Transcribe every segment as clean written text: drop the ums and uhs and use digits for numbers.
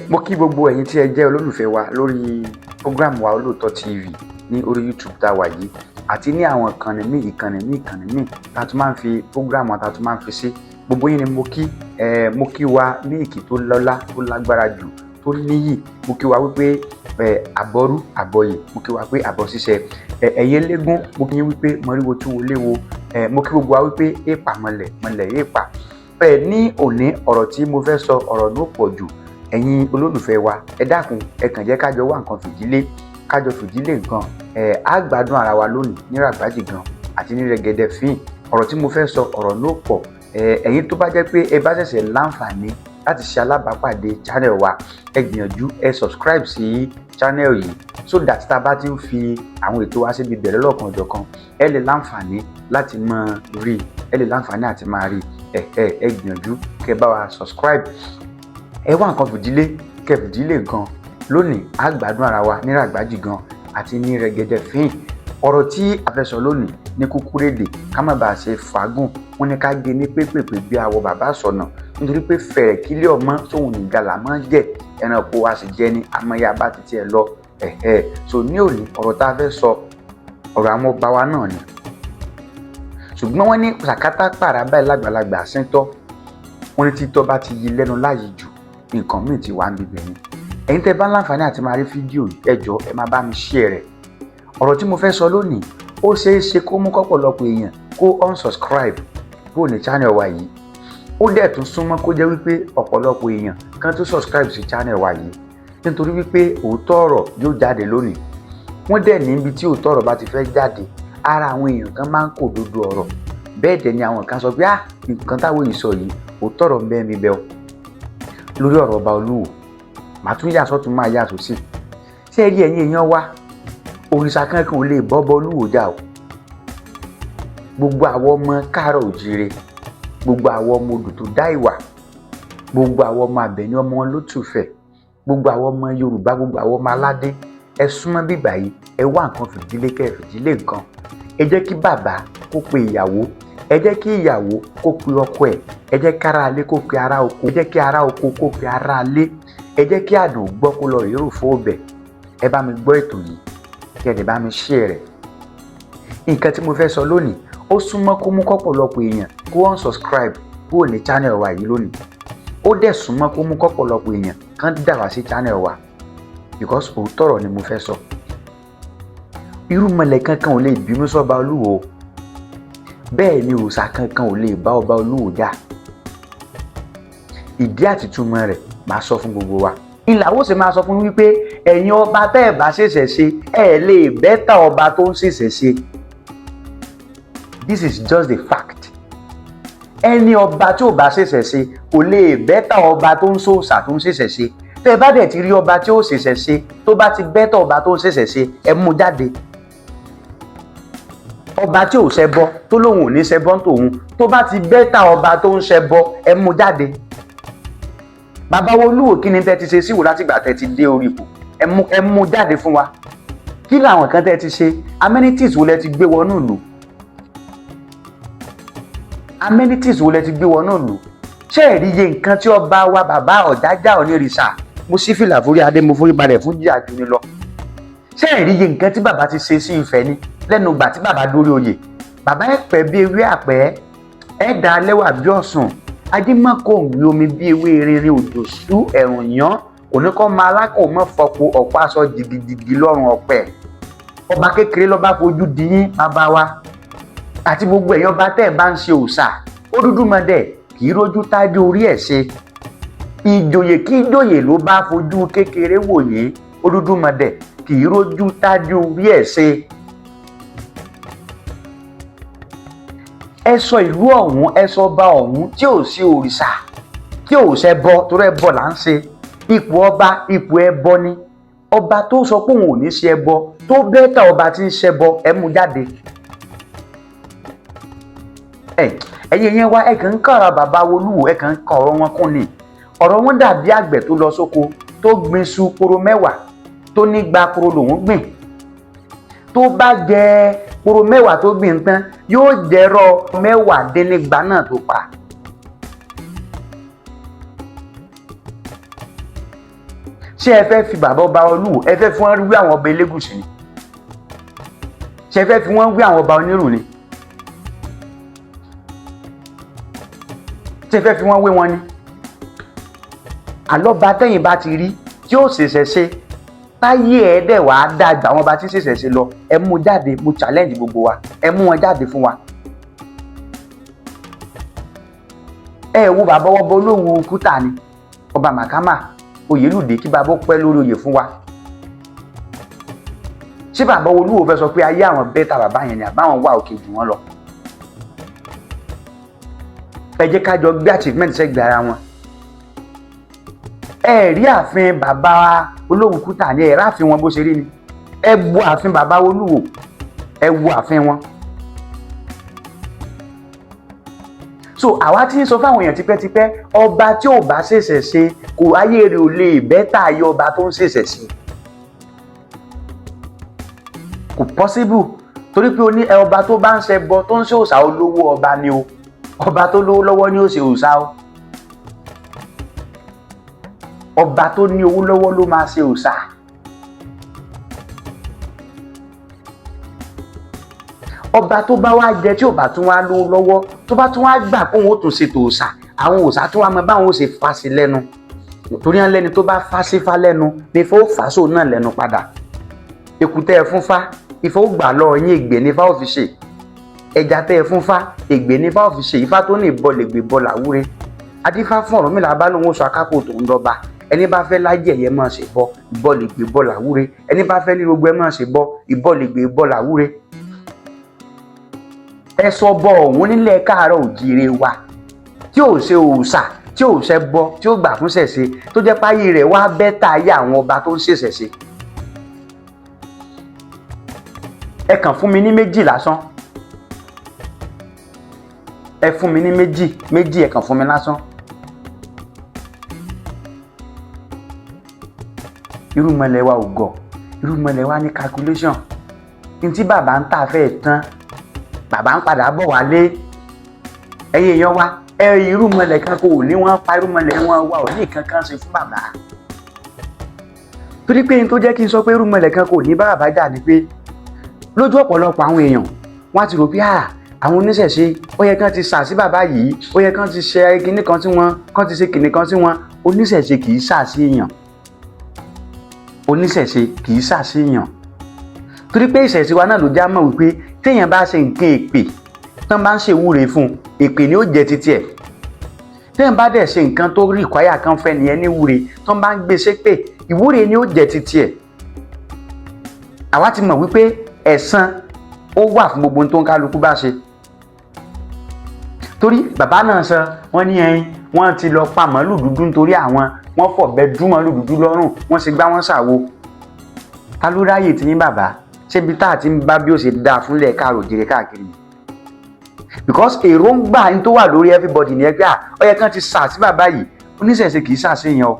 Mo kí gbogbo ẹ̀yin tí ẹ jẹ́ olólùfẹ́ wa lórí program wa Olooto TV ní orí YouTube tá a wà yìí àti ní àwọn ìkànnì míì tá a tún máa ń fi program wa tá a tún máa ń fi sí. Gbogbo yín ni mo kí wa ní ìkí tó lọ́lá tó lágbára jù tó níyì. Mo kí wa wípé àbọ̀rú àbọ̀yè, mo kí wa pé àbọ̀ ṣíṣe. Ẹ̀yin elégún, mo kí yín wípé mọ̀ríwo tún wọlé wo. Mo kí gbogbo wa wípé èèpà mọ̀lẹ̀ èèpà. Ní òní ọ̀rọ̀ tí mo fẹ́ sọ ọ̀rọ̀ ló pọ̀ jù. Ẹ̀yin olólùfẹ́ wa, ẹ dákun ẹ kàn jẹ́ kájọ wá nǹkan fìdílé, kájọ fìdílé nǹkan. Á gbádùn ara wa lónìí ní ràgbàjì gan àti ní rẹ̀gẹ̀dẹ̀ fín. Ọ̀rọ̀ tí mo fẹ́ sọ ọ̀rọ̀ ló pọ̀. Ẹ̀yin tó bá jẹ́ pé ẹ bá ṣẹ̀ṣẹ̀ láǹfààní láti ṣe alábàápàdé channel wa, ẹ gbìyànjú ẹ subscribe sí channel yìí so that tá a bá ti ń fi àwọn ètò wa síbi bẹ̀rẹ̀ lọ́kàn ọ̀jọ̀kan, ẹ lè láǹfààní láti máa rí, ẹ lè láǹfààní àti máa rí. Ẹ gbìyànjú kẹ́ bá wa subscribe. Ẹ wá nǹkan fìdílé, kẹ́ fìdílé nǹkan. Lónìí á gbádùn ara wa ní ràgbàjì gan àti ní rẹ̀gẹ̀dẹ̀ fín. Ọ̀rọ̀ tí a fẹ́ sọ lónìí ní kúkúrédè ká má bàa ṣe fàágùn. Wọ́n ní ká gé ní pépèpé bí awọ bàbá sọ̀nà nítorí pé fẹ̀rẹ̀ kílé ọmọ sóhun nìgalà máa ń jẹ́ ẹranko wa sì jẹ́ ní amọ̀ya bá ti tiẹ̀ lọ. So ní òní ọ̀rọ̀ tá a fẹ́ sọ ọ̀rọ̀ àwọn ọba wa náà ni. Ṣùgbọ́n wọ́n ní sàkátà pàrà báyìí lágbàlagbà síntọ́. Wọ́n ní títọ́ bá ti yí lẹ́nu láàyè jù nǹkan míì ti wà ń bíbẹ̀ ni. Ẹ̀yin tẹ́ bá láǹfààní àti máa rí fídíò ẹ jọ̀ọ́ ẹ máa bá mi share rẹ̀. Ọ̀rọ̀ tí mo fẹ́ sọ lónìí ó ṣeé ṣe kó mú kọ́pọ̀lọpọ̀ èèyàn kó unsubscribe kúrò ní channel wa yìí. Ó dẹ̀ tún súnmọ́ kó jẹ́ wípé ọ̀pọ̀lọpọ̀ èèyàn kan tó subscribe sí channel wa yìí nítorí wípé òótọ́ ọ̀rọ̀ yóò jáde lónìí. Wọ́n dẹ̀ ní ibi tí òótọ́ ọ̀rọ̀ bá ti fẹ́ jáde ara àwọn èèyàn kan máa ń kó òdodo ọ̀rọ̀. Bẹ́ẹ̀ dẹ̀ ni àwọn kan sọ pé nǹkan táwọn yìí sọ yìí òótọ́ ọ̀rọ̀ ń bẹ mi bẹ́ ọ. Lórí ọ̀rọ̀ ọba Olúwo màá tún yà sọ́tún máa yà sósì. Ṣé ẹ rí ẹ̀yin èèyàn wa òrìṣà kankan ò lè bọ́bọ Olúwo jà o. Gbogbo àwọn ọmọ káàárọ̀ òjíire, gbogbo àwọn ọmọ odò tó dá ìwà, gbogbo àwọn ọmọ Àbẹ̀ní ọmọ wọn ló tùfẹ̀, gbogbo àwọn ọmọ Yorùbá, gbogbo àwọn ọmọ aládé ẹ súnmọ́ bíbà yìí ẹ wá nǹkan fìdílé kẹ́ fìdílé nǹkan. Ẹ jẹ́ kí bàbá kó pe ìyàwó, ẹ jẹ́ kí ìyàwó kó pe ọkọ ẹ̀, ẹ jẹ́ kí ará alé kó pe ará oko, ẹ jẹ́ kí ará oko kó pe ará alé, ẹ jẹ́ kí àdùn gbọ́ kó lọ rérò fún ọbẹ̀. Ẹ bá mi gbọ́ ètò yìí kí ẹ lè bá mi share rẹ̀. Nǹkan tí mo fẹ́ sọ lónìí ó súnmọ́ kó mú kọ́pọ̀lọpọ̀ èèyàn kó unsubscribe kúrò ní channel wa yìí lónìí. Ó dẹ̀ súnmọ́ kó mú kọ́pọ̀lọpọ̀ èèyàn kan dà wá sí channel wa because òótọ́ ọ̀rọ̀ ni mo fẹ́ sọ. Irúnmọlẹ kankan ò lè bínú sọ́ba Olúwo, bẹ́ẹ̀ ni òòṣà kankan ò lè bá ọba Olúwo jà. Ìdí àtìtúmọ̀ rẹ̀ máa sọ fún gbogbo wa. Ìlàwó sì máa sọ fún wípé ẹ̀yin ọba tẹ́ ẹ̀ bá ṣẹ̀ṣẹ̀ ṣe ẹ̀ lè bẹ́tà ọba tó ń ṣẹ̀ṣẹ̀ ṣe. This is just the fact. Ẹni ọba tí ò bá ṣẹ̀ṣẹ̀ ṣe kò lè bẹ́tà ọba tó ń ṣòòṣà tó ń ṣẹ̀ṣẹ̀ ṣe. Tẹ́ ẹ bá dẹ̀ ti rí ọba tí ó ṣẹ̀ṣẹ̀ ṣe tó bá ti bẹ́tà ọba tó ń ṣẹ̀ṣẹ̀ ṣe ẹ mú jáde. Ọba tí ò ṣẹbọ tó lóun ò ní ṣẹbọ tòun tó bá ti bẹ́tà ọba tó ń ṣẹbọ ẹ mú jáde. Bàbá Olúwo kí ni tẹ́ ti ṣe síwò látìgbà tẹ́ ti dé orí ipò ẹ mú jáde fún wa. Kí làwọn kan tẹ́ ti ṣe? Amenities wo lẹ ti gbé wọnú ìlú? Amenities wo lẹ ti gbé wọnú ìlú? Ṣé ẹ rí iye nǹkan tí ọba wa bàbá Ọ̀jájá Onírìṣà mo sí fìlà forí adé mo forí balẹ̀ fún jíjà jù ní lọ? Ṣé ẹ rí iye nǹkan tí bàbá ti ṣe sí Ifẹ̀ ni lẹ́nu ìgbà tí bàbá dórí oyè? Bàbá ẹ pẹ́ bí ewé àpẹ́, ẹ dá lẹ́wà bí ọ̀sùn, adémọ́kòǹgbé omi bí ewé rinrin òjò sú ẹ̀rùn yán, kò ní kọ́ máa lákàn mọ́ fọpo ọ̀pá aṣọ jìgìjìgì lọ́rùn ọ̀pẹ. Ọba kékeré ló bá fojú di yín bàbá wa àti gbogbo ẹ̀yin ọba tẹ́ ẹ̀ bá ń ṣe òòṣà. Ó dúdú mọ́dẹ̀ kì í rójú tájú orí ẹ̀ ṣe. Ìjòyè kí ìjòyè ló bá fojú kékeré wò yín. Ó dúdú mọ́dẹ̀ kì í rójú tájú orí ẹ̀ ṣe. Ẹ sọ ìlú ọ̀hún, ẹ sọ ọba ọ̀hún tí ò sí òrìṣà, tí ò ṣẹbọ torí ẹbọ là ń ṣe. Ipò ọba ipò ẹbọ ni. Ọba tó sọ pé òun ò ní ṣe ẹbọ tó bẹ́tà ọba tí ń ṣẹbọ ẹ mú jáde. Ẹ̀yin yẹn wá ẹ kàn ń kàrà bàbá Olúwo ẹ kàn ń kà ọ̀rọ̀ wọn kún ni. Ọ̀rọ̀ wọn dàbí àgbẹ̀ tó lọ sóko tó gbin iṣu kóró 10 tó ní gba kóró lòún gbìn. Tó bá jẹ kóró 10 tó gbìn tán yóò jẹrọ 10 náà tó pa. ṣé ẹ fẹ́ fi bàbá ọba Olúwo ẹ fẹ́ fi wọ́n wí àwọn ọba Elégùṣì ni? ṣé ẹ fẹ́ fi wọ́n wí àwọn ọba Onírù ni? ṣé ẹ fẹ́ fi wọ́n wé wọn ni? àlọ́ba tẹ́yìn bá ti rí tí ó ṣèṣẹ̀ṣe táyé ẹ̀ dẹ̀ wá dàgbà àwọn ọba tí ṣèṣẹ̀ṣe lọ, ẹ mú jáde, mo challenge gbogbo wa, ẹ mú wọn jáde fún wa. ẹ wo bàbá ọba Olówu Kútà ni, ọba Màkámà Oyèlúdé, kí bàbá pẹ́ lórí oyè fún wa. ṣé bàbá Olúwo fẹ́ sọ pé ayé àwọn bẹ́tà bàbá yẹn ni àbáwọn wà òkè jù wọ́n lọ? ẹ jẹ́ ká jọ gbé achievement sẹ́gbẹ̀ẹ́ ara wọn. ẹ rí ààfin bàbá Olówu Kútà ní ẹ ráàfin wọn bó ṣe rí ni. ẹ wo ààfin bàbá Olúwo, ẹ wo ààfin wọn. so àwa tí ń sọ fáwọn èèyàn tipẹ́tipẹ́, ọba tí ò bá ṣèṣẹ̀ ṣe kò ayé rẹ̀ ò lè bẹ́tà ayé ọba tó ń ṣèṣẹ̀ ṣe. kò possible, torí pé o ní ọba tó bá ń ṣẹbọ tó ń ṣe òòṣà olówó ọba ni o, ọba tó lówó lọ́wọ́ ni ó ṣe òòṣà o. ọba tó ní owó lọ́wọ́ ló máa ṣe òòṣà. ọba tó bá wá jẹ tí ò bá tún wá lówó lọ́wọ́, tó bá tún wá gbà pé òun ó tún ṣe tòòṣà, àwọn òòṣà tó wá mọ báwọn ó ṣe fà sí lẹ́nu, torí wọn lẹ́ni tó bá fà sí fà lẹ́nu ní Ifá ó fà sóun náà lẹ́nu padà. èkúté ẹ fún fá, Ifá ó gbà lọ yín, ègbè ní Ifá ó fi ṣe. ẹja tẹ ẹ fún fá, ègbè ní Ifá ó fi ṣe. Ifá tó ní ìbọ lè gbé bọ làwúre. adífá fún Ọ̀rúnmìlà bá lóun ó sọ akápò tó ń dọba. ẹni bá fẹ́ lájẹ ẹyẹ máa ṣe bọ, ìbọ lè gbé bọ làwúre. ẹni bá fẹ́ ní gbogbo ẹ máa ṣe bọ, ìbọ lè gbé bọ làwúre. ẹ sọ bọ ọ̀hún nílẹ̀ Káàárọ̀ Oòjíire wa tí ò ṣe òòṣà, tí ò ṣe bọ, tí ó gbà fún ṣẹ̀ṣe, tó jẹ́ páyé rẹ̀ wá bẹ́tà ayé àwọn ọba tó ń ṣèṣẹ̀ṣe. ẹ kàn fún mi ní méjì lásán, ẹ fún mi ní méjì ẹ kàn fún mi lásán. Irúnmọlẹ wa ò gọ̀, Irúnmọlẹ wa ní calculation. ní tí bàbá ń tà fẹ́ẹ̀ tán, bàbá ń padà bọ̀ wálé. ẹ̀yin èèyàn wa, Irúnmọlẹ kan kò ní wọ́n pa Irúnmọlẹ wọn wà ò ní kankan ṣe fún bàbá. torí pé n tó jẹ́ kí n sọ pé Irúnmọlẹ kan kò ní bá bàbá jà ni pé lójú ọ̀pọ̀lọpọ̀ àwọn èèyàn wọ́n ti rò pé àwọn oníṣẹ̀ṣe ó yẹ kán ti sà sí bàbá yìí, ó yẹ kán ti ṣe kinní kan sí wọn, kán ti ṣe kinní kan sí wọn. oníṣẹ̀ṣe kì í sà sí èèyàn, oníṣẹ̀ṣe kì í sà sí èèyàn. torí pé ìṣẹ̀ṣe wa náà ló já mọ̀ wípé téèyàn bá ṣe nǹkan èpè tán bá ń ṣe ìwúre fún un, èpè ni ó jẹ títí ẹ̀. téèyàn bá dẹ̀ ṣe nǹkan tó rí ìkwáyà kan fẹ́ nìyẹn ní ìwúre tán bá ń gbé ṣépè, ìwúre ni ó jẹ títí ẹ̀. àwa ti mọ̀ wípé ẹ̀san ó wà fún gbogbo ohun tó ń kálukú bá ṣe. torí bàbá náà sọ, wọ́n ní ẹyin wọ́n ti lọ pa màálù dúdú nítorí àwọn, wọ́n fọ̀bẹ dú màálù dúdú lọ́rùn, wọ́n ṣe gbá wọn ṣàwo. ta ló ráyè tí yín bàbá? ṣébi tá àti ń bá bí ó ṣe dáa fúnlẹ̀ Káàárọ̀ Oòjíire káàkiri. because èròǹgbà ní tó wà lórí everybody ní ẹgbẹ́ ó yẹ kán ti sà sí bàbá yìí. oníṣẹ̀ṣe kì í sà sí yẹn o.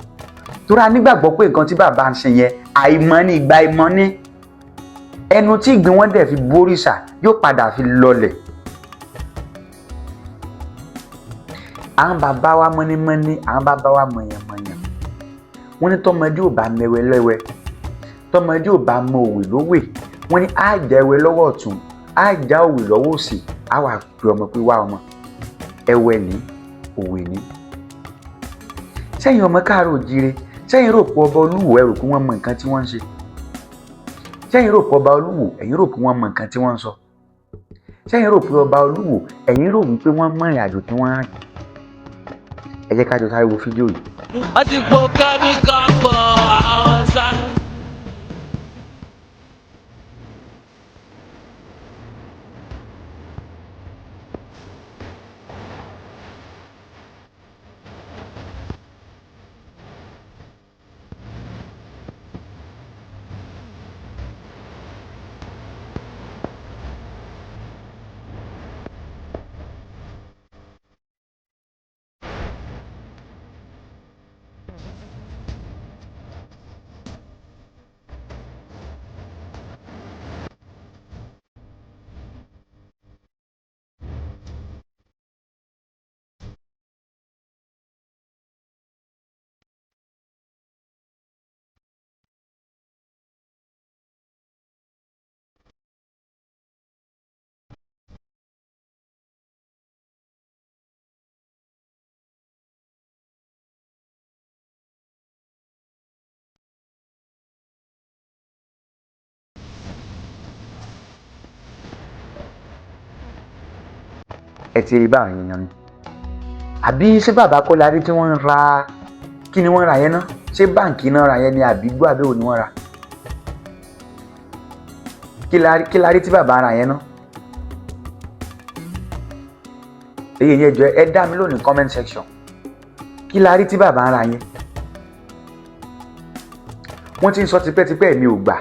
torí a nígbàgbọ́ pé nǹkan tí bàbá ń ṣe yẹn àìmọ̀ ní ìgbà ìmọ̀ ní. ẹnu tí ìgbín wọn dẹ̀ fi bú Òrìṣà yóò padà fi lọlẹ̀. àwọn bàbá wa mọ́nímọ́ní, àwọn bàbá wa mọ̀yànmọ̀yàn, wọ́n ní tọmọdé ò bá mẹwẹ lẹ́wẹ́, tọmọdé ò bá mọ òwe lówè, wọ́n ní á já ẹwẹ́ lọ́wọ́ ọ̀tún, á já òwe lọ́wọ́ òsì, á wà pé ọmọ pé wá ọmọ ẹwẹ́ ní òwe ní. sẹ́yìn ọmọ Káàárọ̀ Oòjíire, sẹ́yìn rò pé ọba Olúwo ẹ rò pé wọ́n mọ nǹkan tí wọ́n ń ṣe? sẹ́yìn rò pé ọba Olúwo ẹ̀yin rò pé wọ́n mọ nǹkan tí wọ́n ń sọ? sẹ́yìn rò pé ọba Olúwo ẹ̀yin rò wípé wọ́n mọ ìrìn àjò tí wọ́n rìn? ẹ jẹ́ ká jọ sáré wo fídíò yìí. wọ́n ti po kẹ́míkà pọ̀ àwọn sáré. ẹ ti rí báwọn èèyàn ni àbí ṣé bàbá kọ́ la rí tí wọ́n ń ra kí ni wọ́n ra yẹn ná ṣé báǹkì náà ra yẹn ni àbí gbọ́ àbẹ́wò ni wọ́n ra kí la rí tí bàbá ra yẹn ná èyí yẹn jọ ẹ dá mi lónìí comment section kí la rí tí bàbá ra yẹn wọ́n ti ń sọ tipẹ́tipẹ́ mi ò gbà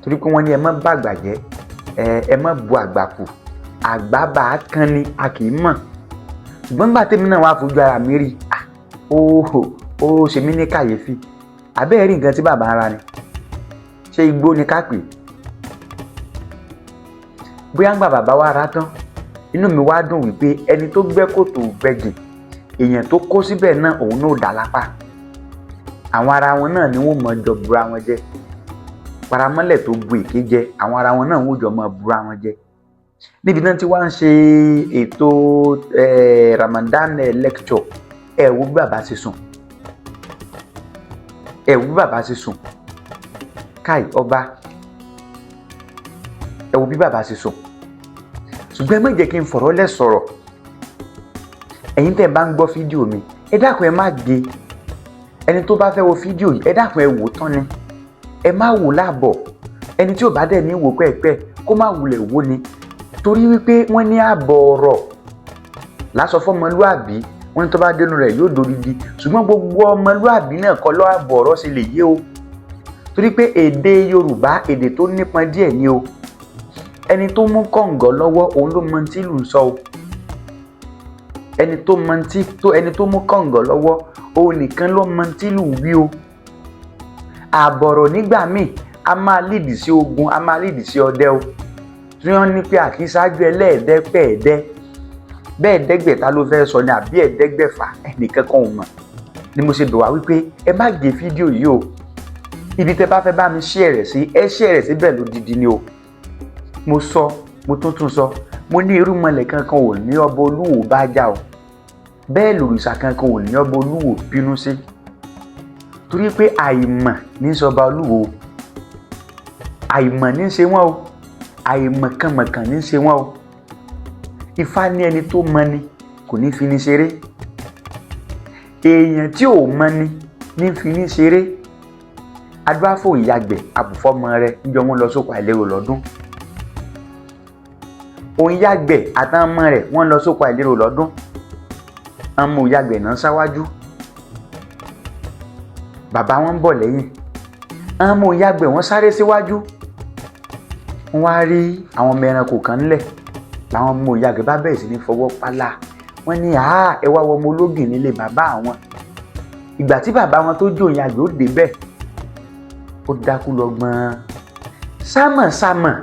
torí pé wọ́n ní ẹ má bàgbà jẹ́ ẹ má bu àgbà kù àgbà bá a kan ni a kì í mọ̀ ṣùgbọ́n nígbà tèmi náà wá fojú ara mi rí ó ṣe mí ní kàyéfì àbẹ́ẹ̀ rí nǹkan tí bàbá ń ra ni ṣé igbó ni ká pè bóyá ń gba bàbá wa ra tán inú mi wá dùn wípé ẹni tó gbẹ́ kòtò gbẹ́jìn èèyàn tó kó síbẹ̀ náà òun náà dà lápá àwọn ara wọn náà ni wọ́n mọ̀ jọ bura wọn jẹ paramọ́lẹ̀ tó bu èké jẹ àwọn ara wọn náà wọ́n jọ mọ̀ bura wọn jẹ níbi náà tí wọ́n ń ṣe ètò Ramadan lecture ẹ wo bí bàbá ṣe sùn káì ọba ẹ wo bí bàbá ṣe sùn ṣùgbọ́n ẹ má jẹ́ kí n fọ̀rọ̀ lẹ̀ sọ̀rọ̀ ẹ̀yin tẹ́ ẹ bá ń gbọ́ fídíò mi ẹ dákun ẹ má gé ẹni tó bá fẹ́ wo fídíò yìí ẹ dákun ẹ wò tán ni ẹ má wò láàbọ̀ ẹni tí ò bá dẹ̀ ní wò pẹ́ẹ́pẹ́ kó má wulẹ̀ wò ni torí wípé wọ́n ní ààbọ̀ ọ̀rọ̀ lásọ fọmọlúàbí wọ́n ní tó bá dénú rẹ̀ yóò dodidi ṣùgbọ́n gbogbo ọmọlúàbí náà kọ́ lọ́ ààbọ̀ ọ̀rọ̀ ṣe lè yé o torí pé èdè Yorùbá èdè tó nípọn díẹ̀ ni o ẹni tó mú kọ̀ǹgọ̀ lọ́wọ́ òun ló mọ tí ìlú ń sọ o ẹni tó mú kọ̀ǹgọ̀ lọ́wọ́ òun nìkan ló mọ tí ìlú ń wí o àbọ̀rọ̀ nígbà míì a máa lídì sí ogun a máa lídì sí ọdẹ o tí wọ́n ní pé àkíṣáájú ẹlẹ́ẹ̀dẹ́gbẹ̀ẹ́dẹ́ bẹ́ẹ̀ẹ́dẹ́gbẹ̀ta ló fẹ́ sọ ni àbí ẹ̀ẹ́dẹ́gbẹ̀fà ẹnìkan kan ò mọ̀ ni mo ṣe bẹ̀ wá wípé ẹ má gé fídíò yìí o ibi tẹ́ bá fẹ́ bá mi share rẹ̀ sí ẹ share rẹ̀ síbẹ̀ lódidi ni o mo sọ mo tún sọ mo ní Irúnmọlẹ kankan ò ní ọba Olúwo bá jà o bẹ́ẹ̀ lòrìṣà kankan ò ní ọba Olúwo bínú sí torí pé àìmọ̀ ní sọba Olúwo àìmọ̀ ní ṣe wọ́n o àìmọ̀kànmọ̀kàn ní ṣe wọ́n o Ifá ní ẹni tó mọ̀ ni kò ní fi ní ṣeré èèyàn tí ò mọ̀ ni ní fi ní ṣeré adúláfò ìyàgbẹ́ àbùfọ́mọ rẹ̀ níjọ wọn lọ sóko àìlérò lọ́dún òun yàgbẹ́ àtàwọn ọmọ rẹ̀ wọ́n lọ sóko àìlérò lọ́dún ọmọ ìyàgbẹ́ náà ṣáwájú bàbá wọn ń bọ̀ lẹ́yìn ọmọ ìyàgbẹ́ wọn sáré síwájú wọ́n wá rí àwọn ọmọ ẹranko kan ńlẹ̀ làwọn ọmọ ìyàgbẹ́ bá bẹ̀rẹ̀ sí ní fọwọ́ pálá wọ́n ní ẹ wá wọ ọmọ ológìn nílé bàbá àwọn ìgbà tí bàbá wọn tó jó ìyàgbẹ́ ó débẹ̀ ó dákú lọ gbọ́n sámọ̀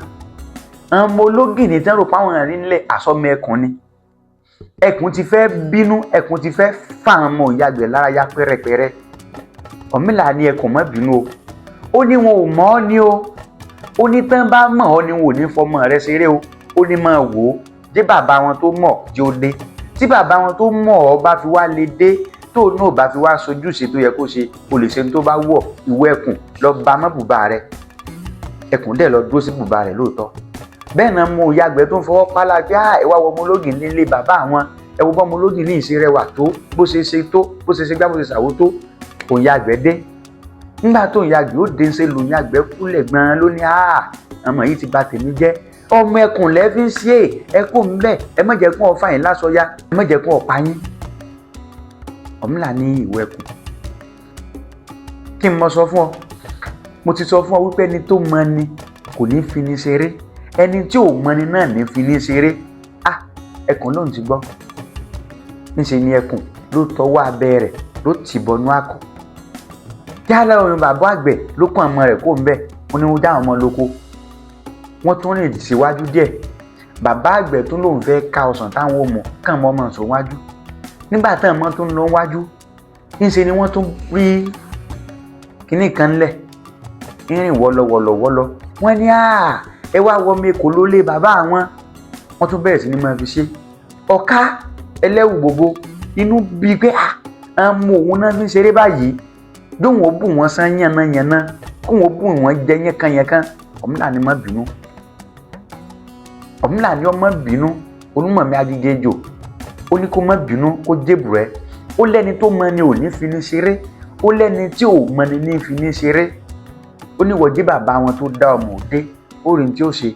ọmọ ológìn ní tẹ́rù páwọn ẹ̀rín ńlẹ̀ àsọmọ ẹkùn ni ẹkùn ti fẹ́ bínú ẹkùn ti fẹ́ fà ọmọ ìyàgbẹ́ lára yá pẹ́rẹpẹ́rẹ Ọ̀rúnmìlà ní ẹkùn má bínú o ó ní wọn ò mọ̀ ọ́ ní o ó ní tán bá mọ̀ ọ́ ni wọn ò ní fọmọ rẹ ṣeré o ó ní máa wò ó jẹ́ bàbá wọn tó mọ̀ jẹ́ ó dé tí bàbá wọn tó mọ̀ ọ́ bá fi wá lè dé tó náà bá fi wá sojúṣe tó yẹ kó ṣe kò lè ṣe ní tó bá wọ̀ ìwọ ẹkùn lọ bá mọ́ bùbá rẹ ẹkùn dẹ̀ lọ dúró sí bùbá rẹ lóòótọ́ bẹ́ẹ̀ náà mo ìyàgbẹ́ tó ń fọwọ́ pálá pé ẹ wá wọ ọmọ ológìn nílé bàbá àwọn ẹ wo bọ́ ọmọ ológìn ní ìṣe rẹwà tó bó ṣe ṣe gbá bó ṣe ṣàwó tó òun ìyàgbẹ́ dé nígbà tó ìyàgbẹ́ ó dé ṣe lòun ìyàgbẹ́ kúlẹ̀ gan-an ló ní ọmọ yìí ti bà tèmi jẹ́ ọmọ ẹkùn lẹ́fí ń ṣe ẹkùn ń bẹ̀ ẹ má jẹ́ kún ọ̀fà yín lásọyá ẹ má jẹ́ kún ọ̀pá yín Ọ̀rúnmìlà ní ìwọ ẹkùn kí n mọ sọ fún ọ mo ti sọ fún ọ wípé ẹni tó mọ̀ ni kò ní fi ní ṣeré ẹni tí ò mọ̀ ni náà ní fi ní ṣeré ẹkùn lóun ti gbọ́ níṣẹ́ ni ẹkùn ló tọwọ́ abẹ́ rẹ̀ ló tì bọnú àkọ́ yálà òun bàbá àgbẹ̀ ló kàn ọmọ rẹ̀ kó ń bẹ̀ ó ní wọ́n dá ọmọ lóko wọ́n tún rìn síwájú díẹ̀ bàbá àgbẹ̀ tún lòun fẹ́ ká ọsàn táwọn ò mọ̀ kàn mọ́ ọmọ sọ wájú nígbà táwọn ọmọ tún lọ wájú níṣẹ́ ni wọ́n tún rí kinní kan ńlẹ̀ ń rìn wọ́lọ́wọ́lọ́ wọ́n ní ẹ wá wọ mẹ́kọ̀ọ́ ló lé bàbá àwọn wọ́n tún bẹ̀rẹ̀ sí ní máa fi ṣe ọ̀ká ẹlẹ́wù gbogbo inú bíi pé àmọ́ òun náà fi ń ṣeré báyìí dóhùn ó bù wọ́n sán yànnàyànnà kóhùn ó bù wọ́n jẹ yẹ́nkanyẹ́nkán Ọ̀rúnmìlà ni má bínú Ọ̀rúnmìlà ní ọmọ bínú Olúmọ̀mí Agígéjò ó ní kó má bínú kó jébùrẹ́ ó lẹ́ni tó mọ ni ò ní fi ní ṣeré ó lẹ́ni tí ò mọ ni ní fi ní ṣeré ó ní wọ́n jí bàbá wọn tó dá ọmọ òde ó rìn tí ó ṣe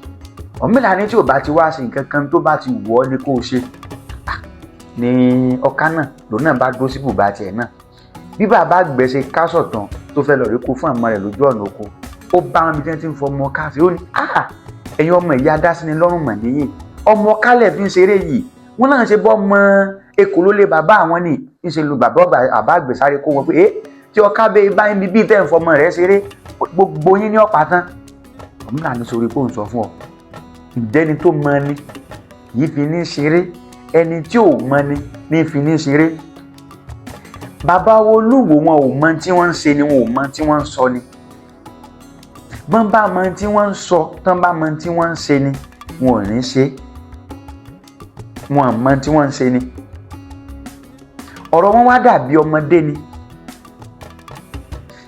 Ọ̀rúnmìlà ní tí ò bá ti wá sí nǹkan kan tó bá ti wọ̀ ọ́ ni kó o ṣe ní ọ̀ká náà lòun náà bá dúró sí bùbá tiẹ̀ náà bí bàbá àgbẹ̀ ṣe kásọ̀ tán tó fẹ́ lọ rí kó fún àmọ́ rẹ̀ lójú ọ̀nà oko ó bá wọn bí tí wọ́n ti ń fọmọ káàsì ó ní ẹ̀yin ọmọ ìyá dásíní lọ́rùn mọ̀ níyì ọmọ kálẹ̀ fi ń ṣeré yìí wọ́n náà ṣe bọ́ ọmọ ekò ló lé bàbá àwọn ní ń ṣe lu bàbá àgbẹ̀ sáré kó wọn pé tí ọká bẹ bá ń bí tẹ́ ń fọmọ rẹ̀ ṣeré gbogbo yín ní ọ̀pá tán Ọ̀rúnmìlà ní sórí kó ń sọ fún ọ ìjẹni tó mọ ni kì í fi ní ṣeré ẹni tí ò mọ ni ní fi ní ṣeré bàbá Olúwo wọn ò mọ tí wọ́n ń ṣe ni wọn ò mọ tí wọ́n ń sọ ni bọ́n bá mọ tí wọ́n ń sọ tán bá mọ tí wọ́n ń ṣe ni wọn ò ní ṣe wọn ò mọ tí wọ́n ń ṣe ni ọ̀rọ̀ wọn wá dàbí ọmọdé ni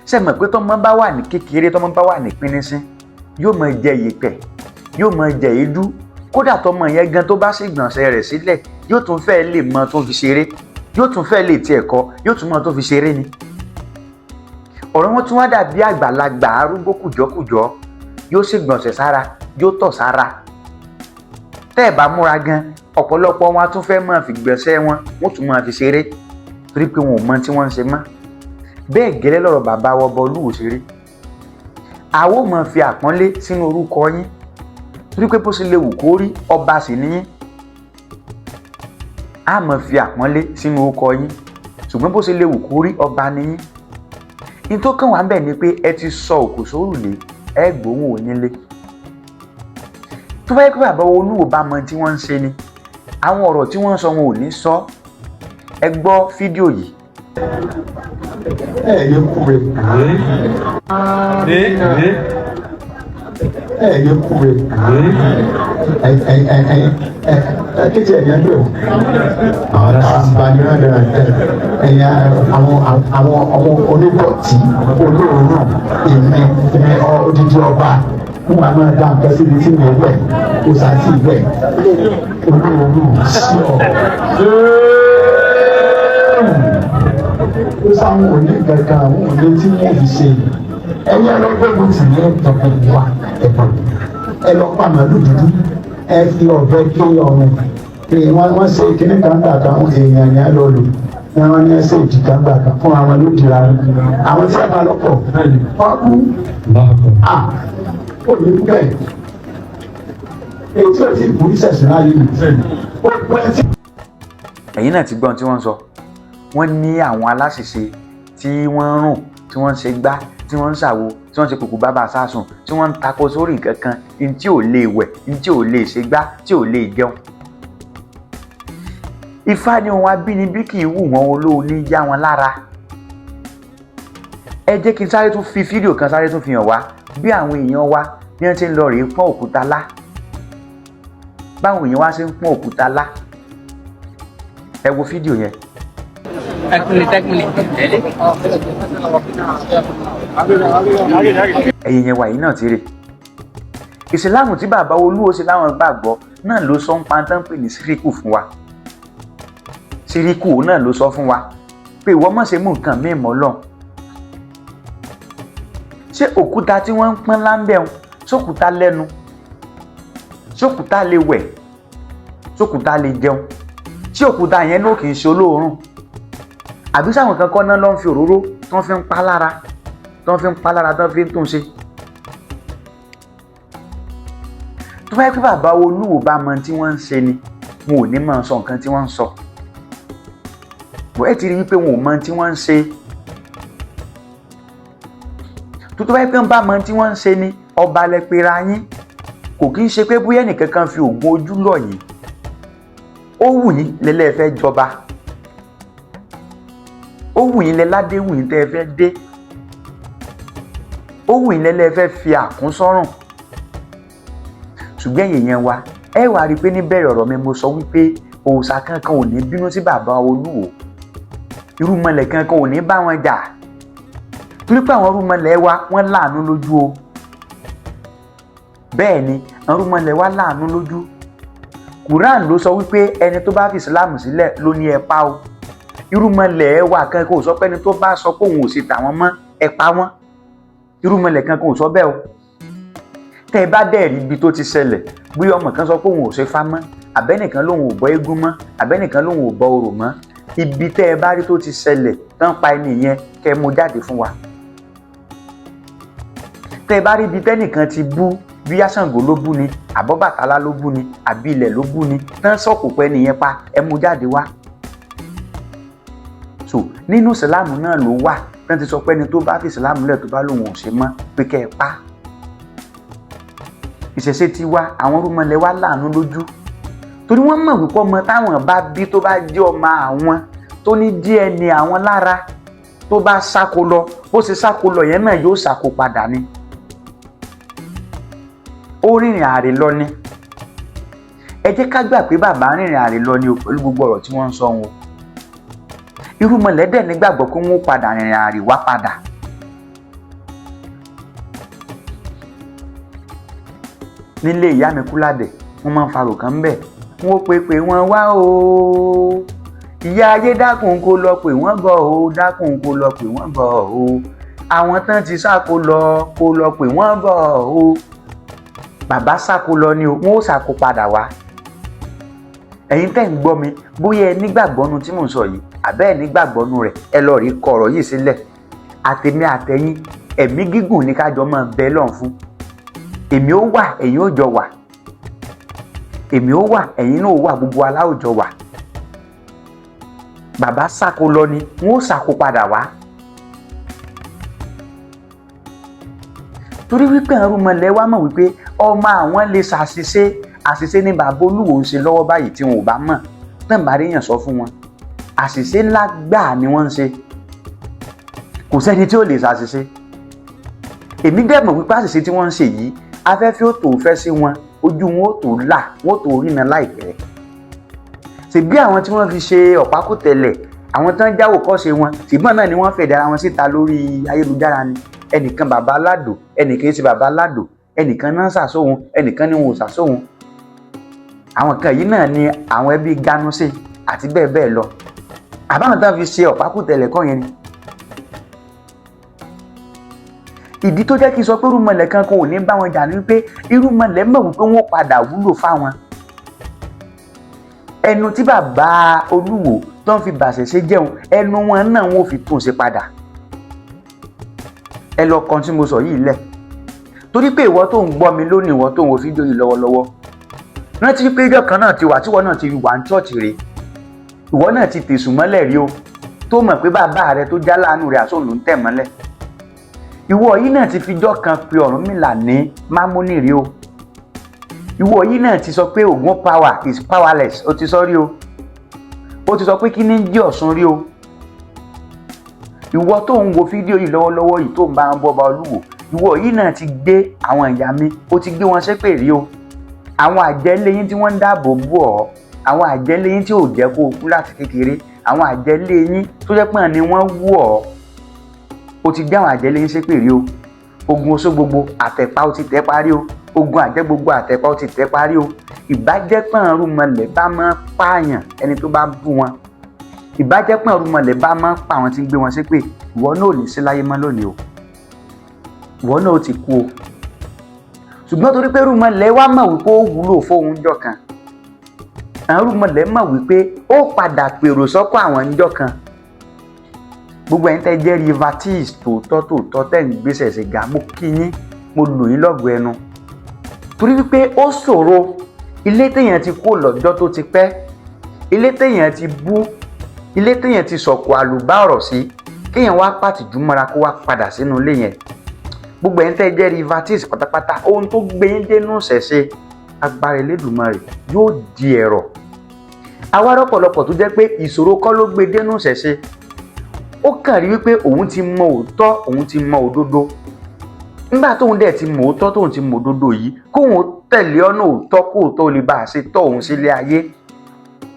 ṣe mọ̀ pé tọ́mọ bá wà ní kékeré tọ́mọ bá wà ní pínísín yóò máa jẹ ìyẹ̀pẹ̀ yóò máa jẹ èédú kódà tọ́mọ yẹn gan tó bá sì gbọ̀nsẹ̀ rẹ̀ sílẹ̀ yóò tún fẹ́ lè mọ tó fi ṣeré yóò tún fẹ́ lè tiẹ̀ kọ́ yóò tún mọ tó fi ṣeré ni ọ̀rọ̀ wọn tún wá dàbí àgbàlagbà arúgbó kùjọ́kùjọ́ yóò sì gbọ̀nsẹ̀ sára yóò tọ̀ sára tẹ́ ẹ̀ bá múra gan ọ̀pọ̀lọpọ̀ wọn á tún fẹ́ máa fi gbọ̀nsẹ̀ wọn wọ́n tún máa fi ṣeré torí pé wọn ò mọ tí wọ́n ń ṣe mọ́ bẹ́ẹ̀ gẹ́lẹ́ lọ́rọ̀ bàbá wa Ọba Olúwo ṣeré àwa ò máa fi àpọ́nlé sínú orúkọ yín torí pé bó ṣe lè wù kó rí ọba sì níyín a máa fi àpọ́nlé sínú orúkọ yín ṣùgbọ́n bó ṣe lè wù kó rí ọba níyín ní tó kàn wá ń bẹ̀ ni pé ẹ ti sọ òkú sórùlé ẹ gbóhùn onílé tó bá yẹ kí bàbá Olúwo bá mọ tí wọ́n ń ṣe ni àwọn ọ̀rọ̀ tí wọ́n ń sọ wọn ò ní sọ ẹ gbọ́ fídíò yìí. yẹ kúre yẹ kúre kéde ẹ̀yẹ ń bẹ̀rù àwọn àbáyọ ẹ̀yà àwọn ọmọ onídọ̀tí olóòórùn èmi odidi ọba fún wa máa dá nǹkan síbi tí mi wẹ̀ kó sàtì wẹ̀ olóòórùn sí ọ. ó sáwọn òní kankan àwọn òní tí wọ́n fi ṣe ẹ̀yà lọ́gbẹ̀mọ̀ tì ní ẹ̀tọ́ wa ẹ̀tọ́ ẹ lọ pa màálù dúdú ẹ fi ọ̀bẹ ké ọrùn pé wọ́n ṣe kíní kan gbà kan èèyàn yẹn lọ lò wọ́n ní ẹsẹ̀ ìdí kan gbà kan fún àwọn ló dira àwọn tí a bá lọ́pọ̀ wọ́n kú ó ní bẹ́ẹ̀ èyí tí ó ti bù í sẹ̀sìn láyé mi ó pẹ́ tí. ẹ̀yin náà ti gbọ́n tí wọ́n ń sọ wọ́n ní àwọn aláṣìṣe tí wọ́n ń rùn tí wọ́n ń ṣe gbá tí wọ́n ń ṣàwo tí wọ́n ń ṣe kùkù bàbá sásùn tí wọ́n ń takò sórí nǹkan kan ní tí ò lè wẹ̀ ní tí ò lè ṣe gbá tí ò lè jẹun. Ifá ní ohun abínibí kì í wù wọ́n Olówo ní yá wọn lára. ẹ jẹ́ kí n sáré tún fi fídíò kan sáré tún fi hàn wá bí àwọn èèyàn wa bí wọ́n ti ń lọ rèé pọ́n òkúta lá báwọn èèyàn wa ṣe ń pọ́n òkúta lá ẹ wo fídíò yẹn. ẹ̀yin yẹn wà yìí náà ti rè ìsìláàmù tí bàbá Olúwo ṣe láwọn gbàgbọ́ náà ló sọ ń pa tán pè ní síríkù fún wa síríkù náà ló sọ fún wa pé ìwọ má ṣe mú nǹkan míì mọ́ lọ́hùn ṣé òkúta tí wọ́n ń pọ́n láńbẹ̀ ń sókúta lẹ́nu sókúta lè wẹ̀ sókúta lè jẹun tí òkúta yẹn ló kì í ṣe olóòórùn àbí sáwọn kankan náà ló ń fi òróró tí wọ́n fi ń pa lára tí wọ́n fi ń pa lára tí wọ́n fi ń tún ṣe. tó bá yẹ kí bàbá Olúwo bá mọ tí wọ́n ń ṣe ni wọn ò ní máa sọ nǹkan tí wọ́n ń sọ bó ẹ ti rí wípé wọn ò mọ tí wọ́n ń ṣe tó bá yẹ kí wọ́n bá mọ tí wọ́n ń ṣe ni ọba lẹ pera yín kò kí ń ṣe pé bóyá ẹnìkankan fi oògùn ojú lọ yìí ó wù yín lẹ́lẹ́fẹ́ jọba ó wù yín lẹ́ládé wù yín tẹ́ ẹ fẹ́ dé ó wù yín lẹ́lẹ́fẹ́ fi àkún sọ́rùn ṣùgbọ́n ẹ̀yin yẹn wa ẹ wá rí i pé níbẹ̀rẹ̀ ọ̀rọ̀ mi mo sọ wípé òòṣà kankan ò ní bínú sí bàbá Olúwo Irúnmọlẹ kankan ò ní bá wọn jà torí pé àwọn Irúnmọlẹ wa wọ́n láàánú lójú o bẹ́ẹ̀ ni àwọn Irúnmọlẹ wa láàánú lójú Quran ló sọ wípé ẹni tó bá fi Islam sílẹ̀ ló ní ẹ pa o. Irúnmọlẹ wà kan kò sọ pé ẹni tó bá sọ pé òun ò sì tàwọn mọ́ ẹ pa wọ́n. Irúnmọlẹ kan kò sọ bẹ́ẹ̀ o. Tẹ́ ẹ bá dẹ̀ rí ibi tó ti ṣẹlẹ̀ bí ọmọ kan sọ pé òun ò ṣe fá mọ́, àbẹ́nìkan lòun ò bọ eégún mọ́, àbẹ́nìkan lòun ò bọ orò mọ́, ibi tẹ́ ẹ bá rí tó ti ṣẹlẹ̀ tán pa ẹni yẹn kẹ́ mú jáde fún wa. Tẹ́ ẹ bá rí ibi tẹ́nìkan ti bú bí Ṣàngó ló bú ni, àbọ́bàtálá ló bú ni, àbí ilẹ̀ ló bú ni, tán sọ̀kò pẹ́ nìyẹn pa ẹ mú jáde wá. So nínú ìsìlámù náà ló wà tán ti sọ pé ẹni tó bá fi ìsìlámù lẹ̀ tó bá lòun ò ṣe mọ́ pé kẹ́ ẹ pa. Ìṣẹ̀ṣe ti wá àwọn Irúnmọlẹ wá láàánú lójú torí wọ́n mọ̀ wípé ọmọ táwọn bá bí tó bá jẹ́ ọmọ àwọn tó ní DNA àwọn lára tó bá sáko lọ bó ṣe sáko lọ yẹn náà yóò sáko padà ni. Ó rìnrìn àrè lọ ni. Ẹ jẹ́ ká gbà pé bàbá rìnrìn àrè lọ ni o pẹ̀lú gbogbo ọ̀rọ̀ tí wọ́n ń sọ wọn. Irúnmọlẹ dẹ̀ nígbàgbọ́ pé wọ́n padà rìnrìn àrè wá padà. Nílé ìyá mi Kúládẹ̀ wọ́n máa ń farò kan bẹ́ẹ̀ wọ́n pé wọ́n wá o ìyá ayé dákun kó lọ pé wọ́n bọ̀ o dákun kó lọ pé wọ́n bọ̀ o àwọn tán ti sáko lọ kó lọ pé wọ́n bọ̀ o. Bàbá sáko lọ ni o wọ́n ó sáko padà wá. Ẹ̀yin tẹ́ ń gbọ́ mi bóyá ẹ nígbàgbọ́nu tí mò ń sọ yìí àbẹ́ ẹ nígbàgbọ́nu rẹ̀ ẹ lọ rí kọ ọ̀rọ̀ yìí sílẹ̀. Àtèmi àtẹ̀yin ẹ̀mí gígùn ní kájọ máa bẹ lọ́hùn fún. Èmi ó wà ẹ̀yin ó jọ wà. Èmi ó wà ẹ̀yin náà ó wà gbogbo aláwùjọ wà. Bàbá sáko lọ ni wọ́n ó sáko padà wá. Torí wípé Irúnmọlẹ wá mọ̀ wípé ọmọ àwọn lè ṣàṣìṣe àṣìṣe ní bàbá Olúwo ń ṣe lọ́wọ́ báyìí tí wọn ò bá mọ̀ tán bá ríyàn sọ fún wọn. Àṣìṣe ńlá gbáà ni wọ́n ń ṣe. Kò sẹ́ni tí ó lè ṣàṣìṣe. Èmi dẹ̀ mọ̀ wípé àṣìṣe tí wọ́n ń ṣe yìí afẹ́fẹ́ ó tó fẹ́ sí wọn ojú wọn ó tó là wọn ó tó rína láìpẹ́. Ṣèbí àwọn tí wọ́n fi ṣe ọ̀pákùtẹ̀lẹ̀ àwọn tán jáwò kọ́ṣe wọn ṣùgbọ́n náà ni wọ́n fẹ̀dẹ̀ ara wọn síta lórí ayélujára ni. Ẹnìkan bàbá aládò ẹnìkan ṣe bàbá aládò ẹnìkan náà ṣàṣóhun ẹnìkan ni wọn ò ṣàṣóhun. Àwọn kan yìí náà ni àwọn ẹbí Gánúsì àti bẹ́ẹ̀ bẹ́ẹ̀ lọ. Àbáwọn tán fi ṣe ọ̀pákùtẹ̀lẹ̀ kọ́ yẹn ni. Ìdí tó jẹ́ kí n sọ pé Irúnmọlẹ kankan ò ní bá wọn jà ní wípé Irúnmọlẹ mọ̀ wípé wọ́n padà wúlò fáwọn. Ẹnu tí bàbá Olúwo tó ń fi bàṣẹ̀ṣe jẹun ẹnu wọn náà wọn ò fi tún ṣe padà. Ẹ lọ kan tí mo sọ yìí lẹ̀ torí pé ìwọ tó ń gbọ́ mi lónìí ìwọ tó ń wo fídíò yìí lọ́wọ́lọ́wọ́ rántí pé ìjọ kan náà ti wà tíwọ náà ti wà ní ṣọ́ọ̀ṣì rẹ̀ ìwọ náà ti tẹ̀sùn mọ́lẹ̀ rí o tó mọ̀ pé bàbá rẹ tó já láàánú rẹ̀ àsóhùn ló ń tẹ̀ mọ́lẹ̀. Ìwọ yìí náà ti fijọ́ kan pe Ọ̀rúnmìlà ní mámúnì rí o. Ìwọ yìí náà ti sọ pé Ògún power is powerless o ti sọ rí o. O ti sọ pé kí ní jẹ́ Ọ̀ṣun rí o. Ìwọ tó ń wo fídíò yìí lọ́wọ́lọ́wọ́ yìí tó ń bá wọn bọ́ Ọba Olúwo ìwọ yìí náà ti gbé àwọn ìyá mi o ti gbé wọn ṣépè rí o. Àwọn àjẹ́lé yín tí wọ́n ń dáàbò bò ọ́ àwọn àjẹ́lé yín tí ò jẹ́ kó o kú láti kékeré àwọn àjẹ́lé yín tó jẹ́ pé ni wọ́n wù ọ́ o ti gbé àwọn àjẹ́lé yín ṣépè rí o. Ogun oṣó gbogbo àtẹ̀pá o ti tẹ́ parí o. Ogun àjẹ́ gbogbo àtẹ̀pá o ti tẹ́ parí o. Ìbájẹ́pọ̀n Irúnmọlẹ bá máa pààyàn ẹni tó bá bú wọn. Ìbájẹ́pọ̀n Irúnmọlẹ bá máa pa àwọn tí ń gbé wọn ṣépè ìwọ náà ò ní sí láyé mọ́ lónìí o. Ìwọ náà ó ti kú o. Ṣùgbọ́n torí pé Irúnmọlẹ wá mọ̀ wípé ó wúlò fóun jọ kan. Irúnmọlẹ mọ̀ wípé ó padà pèrò sọ́kọ̀ àwọn ńjọ́ kan. Gbogbo ẹ̀yin tẹ́ jẹ́ rivatis tòótọ́ tẹ́ ń gbéṣẹ̀ sí ga mo kí yín mo lò yín lọ́gọ̀ ẹnu. Torí wípé ó ṣòro ilé téèyàn ti kó lọ́jọ́ tó ti pẹ́ ilé téèyàn ti bú ilé téèyàn ti sọ̀kò àlùbá ọ̀rọ̀ sí kéèyàn wá pàtìjú mọ́ra kó wá padà sínú ilé yẹn. Gbogbo ẹ̀yin tẹ́ jẹ́ rivatis pátápátá ohun tó gbé yín dénú ṣẹ̀ṣe agbára Elédùmarè yóò di ẹ̀rọ̀. Àwa rọ́pọ̀lọpọ̀ tó jẹ́ pé ìṣòro kọ́ ló gbé dénú ṣẹ̀ṣe. Ó kàn rí wípé òun ti mọ òótọ́ òun ti mọ òdodo. Nígbà tóun dẹ̀ ti mọ òótọ́ tóun ti mọ òdodo yìí kóun tẹ̀lé ọ̀nà òótọ́ kóòtọ́ lè bá a ṣe tọ́ òun sílé ayé.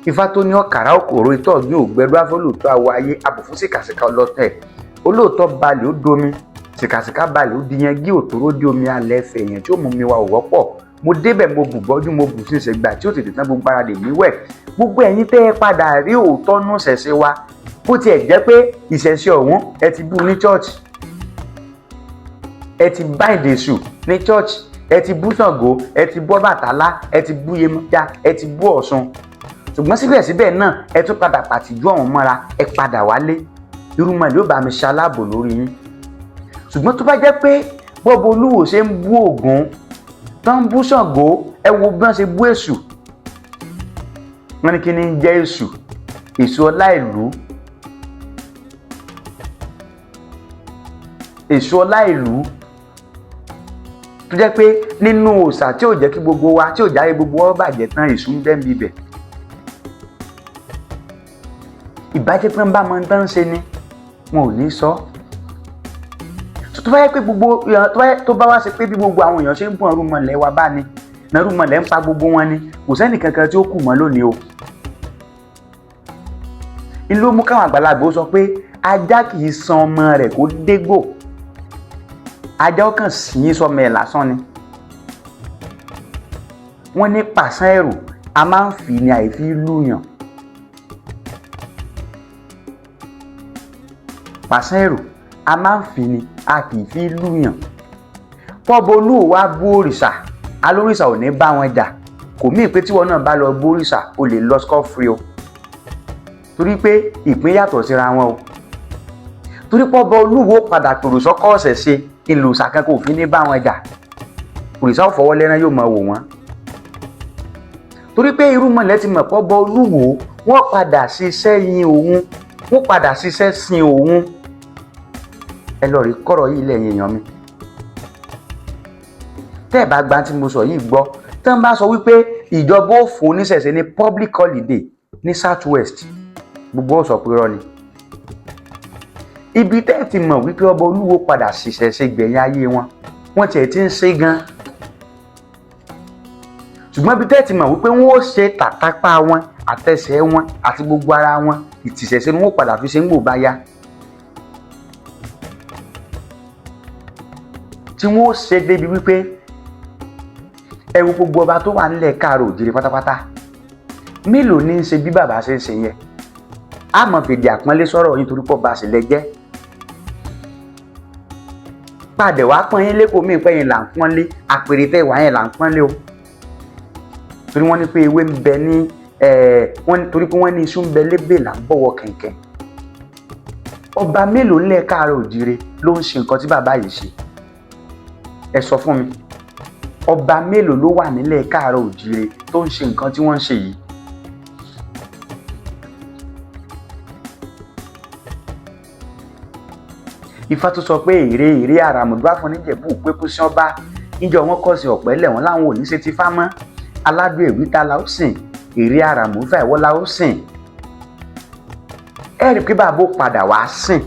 Ifá tó ní ọ̀kàrà òkòrò ìtọ́ ọ̀gbìn ògbẹ́dọ́ afọ́lòótọ́ àwọ̀ ayé abùfún sìkàsìkà ọlọ́tẹ̀ olóòótọ́ balẹ̀ ó domi sìkàsìkà balẹ̀ ó diyan gí òtòrò di omi alẹ́ ẹ̀fẹ̀ èèyàn tí ó mú mi wá òwọ́pọ̀ mo débẹ̀ mo bù bọ́jú mo bù sí ìṣẹ̀gbà tí ó tètè tán gbogbo ara lè mí wẹ̀ gbogbo ẹ̀yin tẹ́ ẹ padà rí òótọ́ nù ṣẹ̀ṣẹ̀ wa bó tiẹ̀ jẹ́ pé ìṣẹ̀ṣẹ̀ ọ̀hún ẹ ti bú ní church ẹ ti bá ìdèṣù ní church ẹ ti bú Ṣàngó ẹ ti bú Ọbàtálá ẹ ti bú Yemọja ẹ ti bú Ọ̀ṣun ṣùgbọ́n síbẹ̀síbẹ̀ náà ẹ tún padà pàtìjú ọ̀hún mọ́ra ẹ padà wálé Irúnmọlẹ yóò bá mi ṣaláàbò lórí yín ṣùgbọ́n tó bá jẹ́ pé bọ́ọ̀bù Olúwo ṣe ń bú Ògún tó ń bú Ṣàngó ẹ wo bí wọ́n ṣe bú Èṣù wọ́n ní kí ni ń jẹ́ Èṣù Èṣù ọlá ìlú Èṣù ọlá ìlú tó jẹ́ pé nínú òòṣà tí ò jẹ́ kí gbogbo wa tí ò jáde gbogbo wọn bàjẹ́ tán Èṣù ń bẹ́ ń bibẹ̀ ìbájẹ́ pé ń bá mọ tán ṣe ni wọn ò ní sọ tó bá yẹ pé gbogbo tó bá wá ṣe pé bí gbogbo àwọn èèyàn ṣe ń bùn Irúnmọlẹ wa bá ní na Irúnmọlẹ ń pa gbogbo wọn ni kò sẹ́ni kankan tí ó kù mọ́ lónìí o ń ló mú káwọn àgbàlagbà ó sọ pé ajá kì í san ọmọ rẹ̀ kó dégbò ajá ó kàn sí sọmọ ẹ̀ lásán ni wọ́n ní pàṣán ẹ̀rù a máa ń fi ni àìfi lùyàn pàṣán ẹ̀rù a máa ń fi ni a kì í fi lùyàn pọ́bọ Olúwo wá bú Òrìṣà alórìṣà ò ní bá wọn jà kò mí pé tíwọ náà bá lọ bú Òrìṣà o lè lọ scot free o torí pé ìpín yàtọ̀ síra wọn o torí pọ́bọ Olúwo padà pèrò sọ́kọ́ ọ̀sẹ̀ ṣe ìlú òòṣà kan kò fi ní bá wọn jà Òrìṣà ò fọwọ́ lẹ́rán yóò máa wò wọ́n torí pé Irúnmọlẹ ti mọ̀ pọ́bọ Olúwo wọ́n padà ṣiṣẹ́ yin òun wọ́n padà ṣiṣẹ́ sin òun ẹ lọ rí kọ́rọ̀ yìí lẹ́yìn èèyàn mi tẹ́ ẹ bá gba tí mo sọ yìí gbọ́ tí wọ́n bá sọ wípé ìjọba ò fún oníṣẹ̀ṣe ní public holiday ní south west gbogbo ó sọ pé rọ ni ibi tẹ́ ẹ ti mọ̀ wípé ọba Olúwo padà ṣiṣẹ́ ṣe gbẹ̀yìn ayé wọ́n tiẹ̀ ti ń ṣe gan ṣùgbọ́n ibi tẹ́ ẹ ti mọ̀ wípé wọ́n ó ṣe tàtápá wọn àtẹsẹ̀ wọn àti gbogbo ara wọn ìtìṣẹ̀ṣe ni wọ́n padà fi ṣe ń gbò bá yá tí wọ́n ó ṣe débi wípé ẹ wo gbogbo ọba tó wà nílẹ̀ Káàárọ̀ Oòjíire pátápátá mélòó ní í ṣe bí bàbá ṣe ń ṣe yẹn a mọ̀ fèdè àpọ́nlé sọ̀rọ̀ yìí torí pọ̀ bá a ṣe lẹ́jẹ́ padà wá pọ́n yín lẹ́kọ̀ọ́ mí pẹ́yìn là ń pọ́nlé àpèrè tẹ́ wà yẹn là ń pọ́nlé o torí wọ́n ní pé ewé ń bẹ ní torí pé wọ́n ní iṣu ń bẹ lébè là ń bọ̀wọ̀ kẹ̀kẹ́ ọba mélòó nílẹ̀ Káàárọ̀ Oòjíire ló ń ṣe nǹkan tí bàbá yìí ṣe ẹ sọ fún mi ọba mélòó ló wà nílẹ̀ Káàárọ̀ Oòjíire tó ń ṣe nǹkan tí wọ́n ń ṣe yìí Ifá tó sọ pé èrè àràmùdú àfọ̀nìjẹ̀bù pé kú sí ọba níjọ wọn kọ́ sí ọ̀pẹ́lẹ̀ wọn láwọn ò ní ṣe ti fá mọ́ aládùn èwítà la ó sìn èrè àràmùfà ìwọ́ la ó sìn ẹ rí i pé bàbá ó padà wá sìn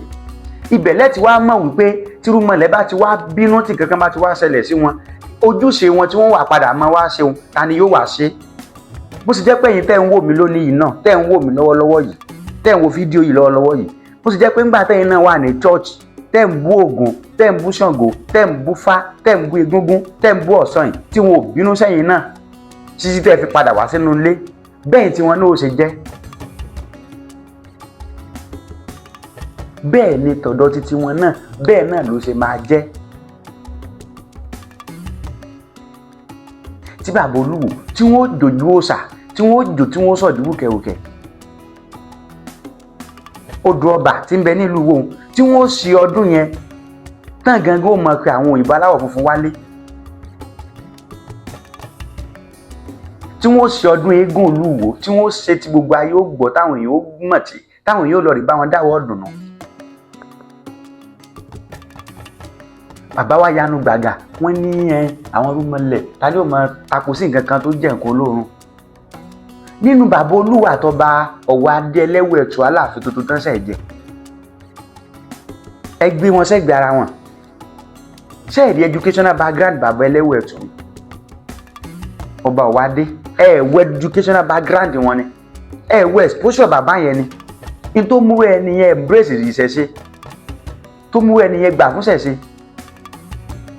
ibẹ̀ lẹ́tì wá mọ̀ wípé tí Irúnmọlẹ bá ti wá bínú tí kankan bá ti wá ṣẹlẹ̀ sí wọn ojúṣe wọn tí wọ́n wà padà máa wá ṣeun ta ni yóò wá ṣe bó sì jẹ́ pé ẹ̀yin tẹ́ ń wò mí lónìí yìí náà tẹ́ ń wò mí lọ́wọ́lọ́wọ́ yìí tẹ́ ń wo fídíò yìí lọ́wọ́lọ́wọ́ yìí bó sì jẹ́ pé ńgbà tẹ́yin náà wà ní church tẹ́ ń bú Ògún tẹ́ ń bú Ṣàngó tẹ́ ń bú Fá tẹ́ ń bú Egúngún tẹ́ ń bú Ọ̀ṣun yìí tí wọn ò bínú sẹ́yìn náà títí tẹ́ fi padà wá sínú ilé bẹ́ẹ̀ tí wọn náà ó ṣe jẹ́ bẹ́ẹ̀ ni tọ̀dọ̀ títí wọn náà bẹ́ẹ̀ náà ló ṣe máa jẹ́ tí bàbá Olúwo tí wọ́n dojú òòṣà tí wọ́n jò tí wọ́n sọ̀dí wùkẹ̀wùkẹ̀ odò ọba tí ń bẹ nílùú wo tí wọ́n ṣe ọdún yẹn tán gangan ó mọ̀ pé àwọn òyìnbó aláwọ̀ funfun wálé tí wọ́n ṣe ọdún eégún Olúwo tí wọ́n ṣe tí gbogbo ayé ó gbọ́ táwọn èèyàn ó mọ̀ tí táwọn èèyàn ó lọ rí bá wọn dáwọ́ ọ̀dùnnú bàbá wa yanu gbàgà wọ́n ní àwọn Irúnmọlẹ ta ni ó mọ tako sí nǹkan kan tó jẹ́ nǹkan olórun nínú bàbá Olúwo àtọba Ọ̀wọ̀ adé ẹlẹ́wọ̀ ẹ̀tù Aláàfin tuntun tán ṣẹ̀ jẹ ẹ gbé wọn sẹ́gbẹ̀ẹ́ ara wọn ṣe rí educational background bàbá ẹlẹ́wọ̀ ẹ̀tù ọba Ọ̀wọ̀ adé ẹ wọ educational background wọn ni ẹ wọ exposure bàbá yẹn ni ní tó mú ẹni yẹn embrace ìṣẹ̀ṣe tó mú ẹni yẹn gbà fún ṣẹ̀ṣe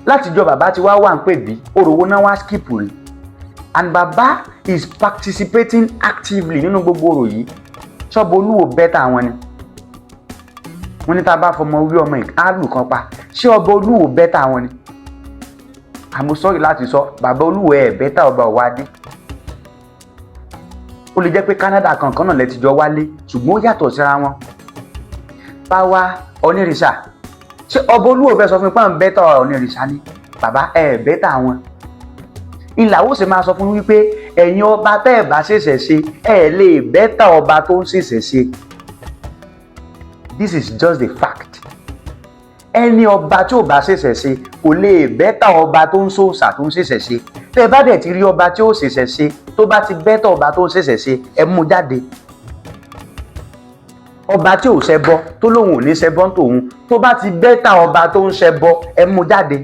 láti jọ bàbá tí wá wà ń pè bí oròwó náà wá skip rí and baba is participating actively nínú gbogbo ọ̀rọ̀ yìí. Ṣọ́bọ Olúwo bẹ́tà wọn ni. Wọ́n ní tá bá fọmọ wí ọmọ ìkálù kan pa. Ṣé ọba Olúwo bẹ́tà wọn ni? Àmọ́ sọ́rí láti sọ bàbá Olúwo bẹ́tà ọba Ọ̀wádé. Ó lè jẹ́ pé Canada kankan náà lẹ ti jọ wálé ṣùgbọ́n ó yàtọ̀ síra wọn. Báwa Onírìṣà. Ṣé ọba Olúwo fẹ́ sọ fún pé àwọn bẹ́tà Onírìṣà ni? Bàbá bẹ́tà wọn. Ìlàwó sì máa sọ fún wípé ẹ̀yin ọba tẹ́ ẹ̀ bá ṣẹ̀ṣẹ̀ ṣe lè bẹ́tà ọba tó ń ṣẹ̀ṣẹ̀ ṣe. This is just the fact. Ẹni ọba tí ò bá ṣẹ̀ṣẹ̀ ṣe kò lè bẹ́tà ọba tó ń ṣòòṣà tó ń ṣẹ̀ṣẹ̀ ṣe. Tẹ́ ẹ bá dẹ̀ ti rí ọba tí ó ṣẹ̀ṣẹ̀ ṣe tó bá ti bẹ́tà ọba tó ń ṣẹ̀ṣẹ̀ ṣe ẹ mú jáde. Ọba tí ò ṣẹbọ tó lóun ò ní ṣẹbọ tòun tó bá ti bẹ́tà ọba tó ń ṣẹbọ ẹ mú jáde.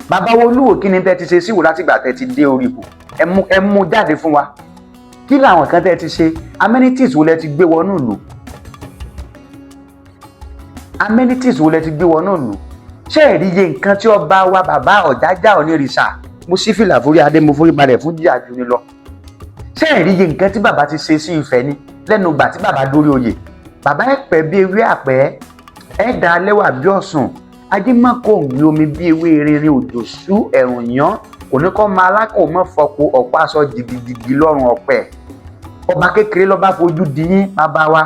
Bàbá Olúwo kí ni tẹ́ ti ṣe síwò látìgbà tẹ́ ti dé orí ipò ẹ mú jáde fún wa. Kí làwọn kan tẹ́ ti ṣe amenities wo lẹ ti gbé wọnú ìlú? Amenities wo lẹ ti gbé wọnú ìlú? Ṣé ẹ rí iye nǹkan tí ọba wa bàbá Ọ̀jájá Onírìṣà mo sí fìlà forí adé mo forí balẹ̀ fún jíjà jù ní lọ. Ṣé ẹ rí iye nǹkan tí bàbá ti ṣe sí Ifẹ̀ ni lẹ́nu ìgbà tí bàbá dórí oyè? Bàbá pẹ́ bí ewé àpẹ́ dá lẹ́wà bí ọ̀sùn Ajímọ̀kò ń omi bí ewé rinrin òjò sú ẹ̀rùn yán kò ní kọ́ máa alákàn mọ́ fọpo ọ̀pá aṣọ jìgìjìgì lọ́rùn ọ̀pẹ. Ọba kékeré lọ́ba fojú di yín bàbá wa